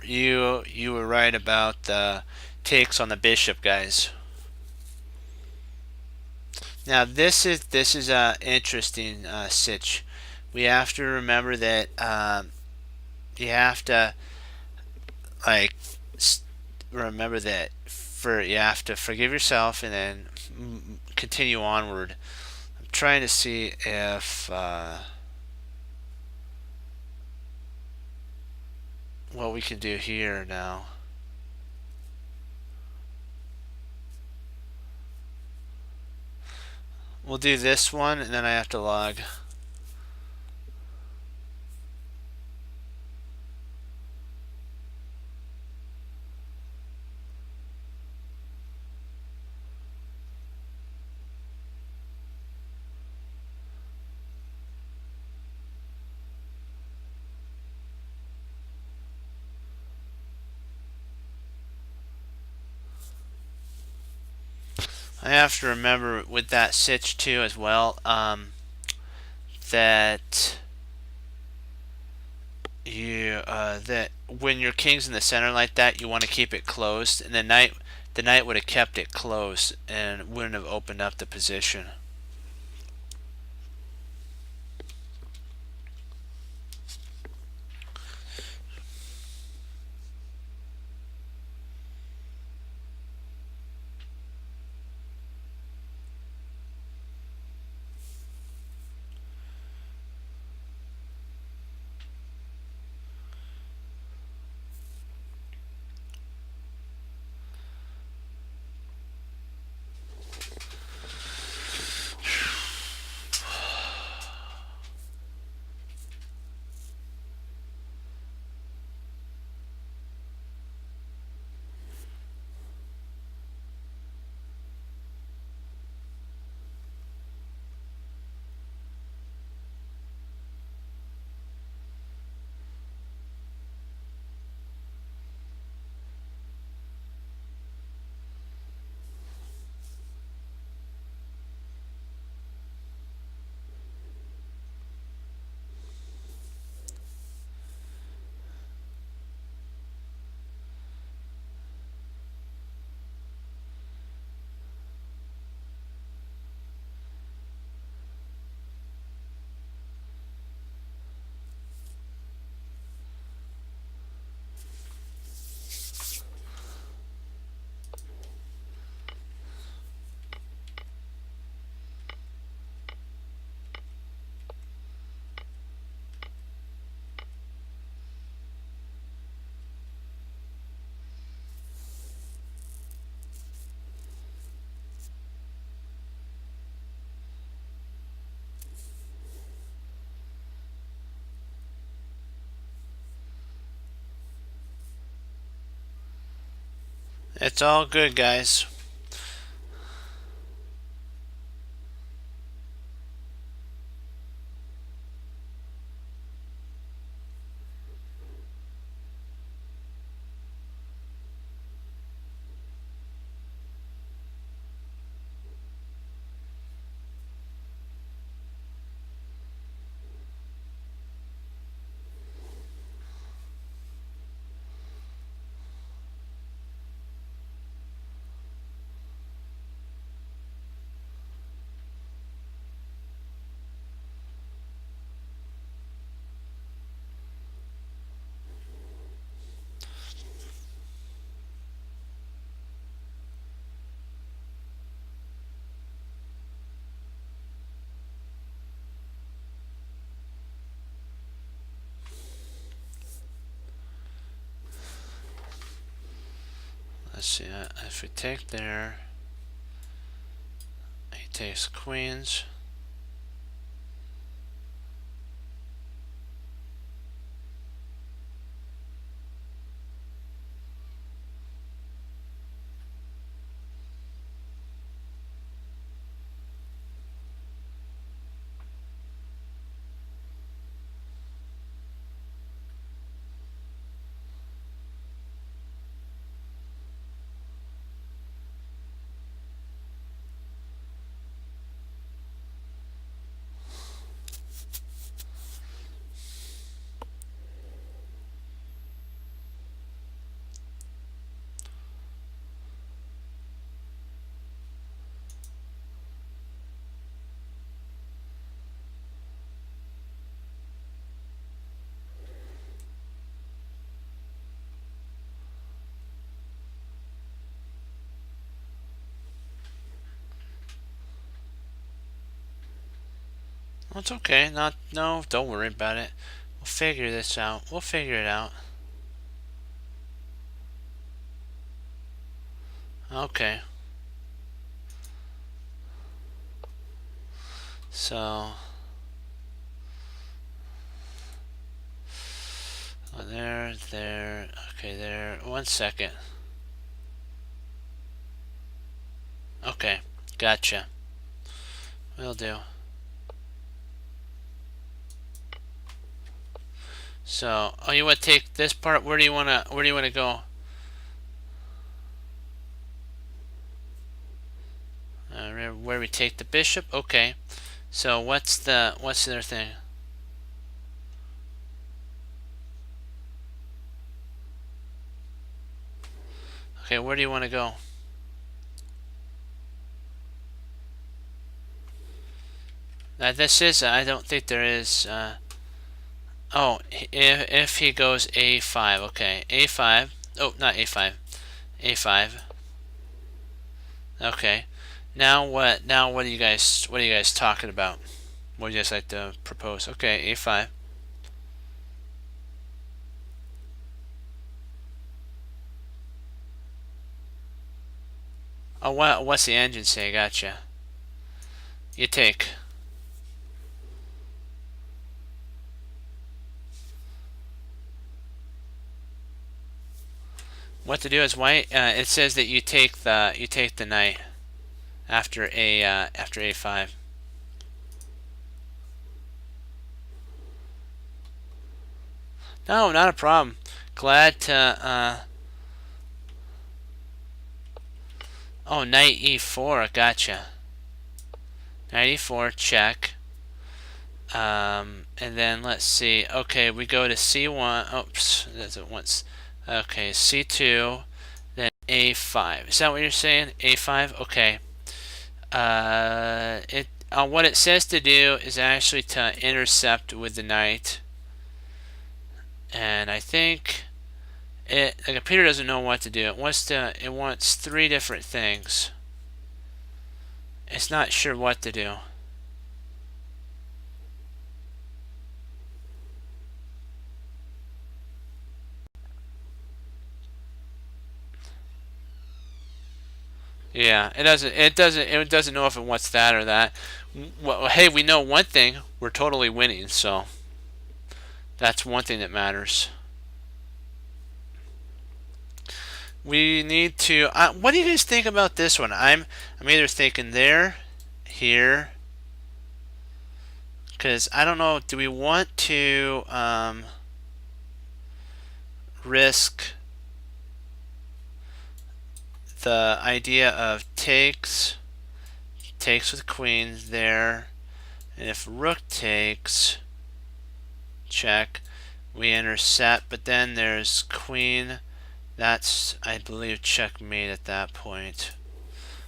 You were right about the takes on the bishop, guys. Now this is a interesting sitch. We have to remember that you have to like remember that you have to forgive yourself and then continue onward. I'm trying to see if what we can do here now. We'll do this one and then I have to log. I have to remember with that sitch too as well, that that when your king's in the center like that, you want to keep it closed, and the knight would have kept it closed and wouldn't have opened up the position. It's all good, guys. Let's see, if we take there, he takes queens. It's okay. No, don't worry about it. We'll figure this out. We'll figure it out. Okay. So there. Okay, there. 1 second. Okay, gotcha. Will do. So, oh, you want to take this part? Where do you wanna go? where we take the bishop. Okay. So what's the other thing? Okay, where do you want to go? This is, I don't think there is, oh, if he goes a5, okay, a5, oh, not a5, a5, okay, now what are you guys talking about? What do you guys like to propose? Okay, a5, oh, what's the engine say? Gotcha. You take. What to do is white. It says that you take the knight after a5. No, not a problem. Glad to. Oh, knight e4. Gotcha. Knight e4. Check. And then let's see. Okay, we go to c1. Oops, that's it once. Okay, c2. Then a5. Is that what you're saying? a5. Okay. What it says to do is actually to intercept with the knight, and I think the computer doesn't know what to do. It wants three different things. It's not sure what to do. Yeah, it doesn't know if it wants that or that. Well, hey, we know one thing: we're totally winning. So that's one thing that matters. We need to. What do you guys think about this one? I'm either thinking there, here, because I don't know. Do we want to risk the idea of takes with queen there, and if rook takes, check, we intercept, but then there's queen. That's, I believe, checkmate at that point.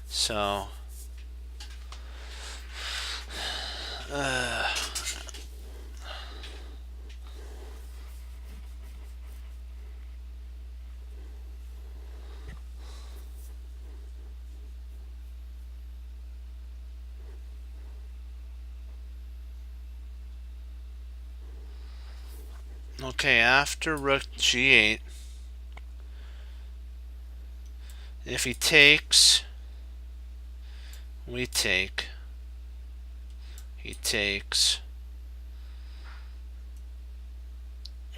So okay, after rook g8, if he takes, we take. He takes.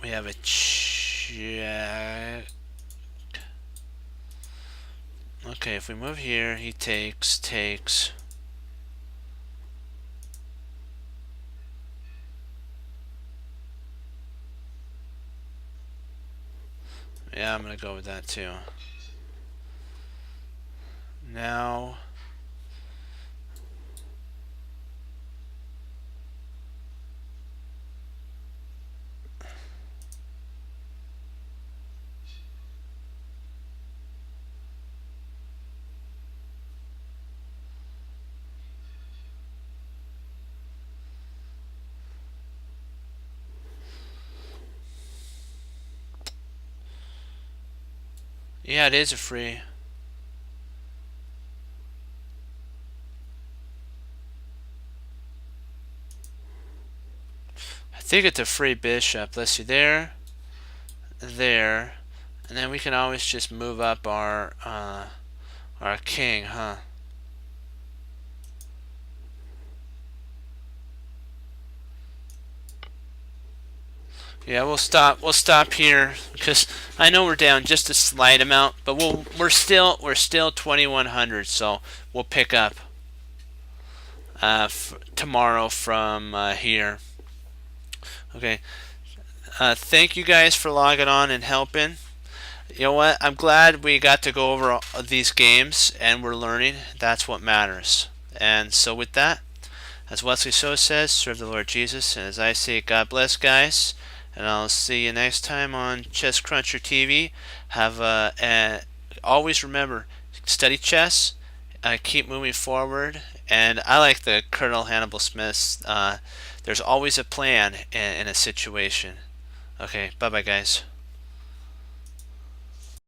We have a check. Okay, if we move here, he takes. Yeah, I'm gonna go with that too. Now yeah, it is a free. I think it's a free bishop. Let's see, there, and then we can always just move up our king, huh? Yeah, we'll stop here because I know we're down just a slight amount, but we're still 2100, so we'll pick up tomorrow from here. Okay. Thank you guys for logging on and helping. You know what? I'm glad we got to go over these games and we're learning. That's what matters. And so with that, as Wesley So says, serve the Lord Jesus. And as I say, God bless, guys. And I'll see you next time on Chess Cruncher TV. Always remember, study chess, keep moving forward. And I like the Colonel Hannibal Smith's. There's always a plan in a situation. Okay, bye bye, guys.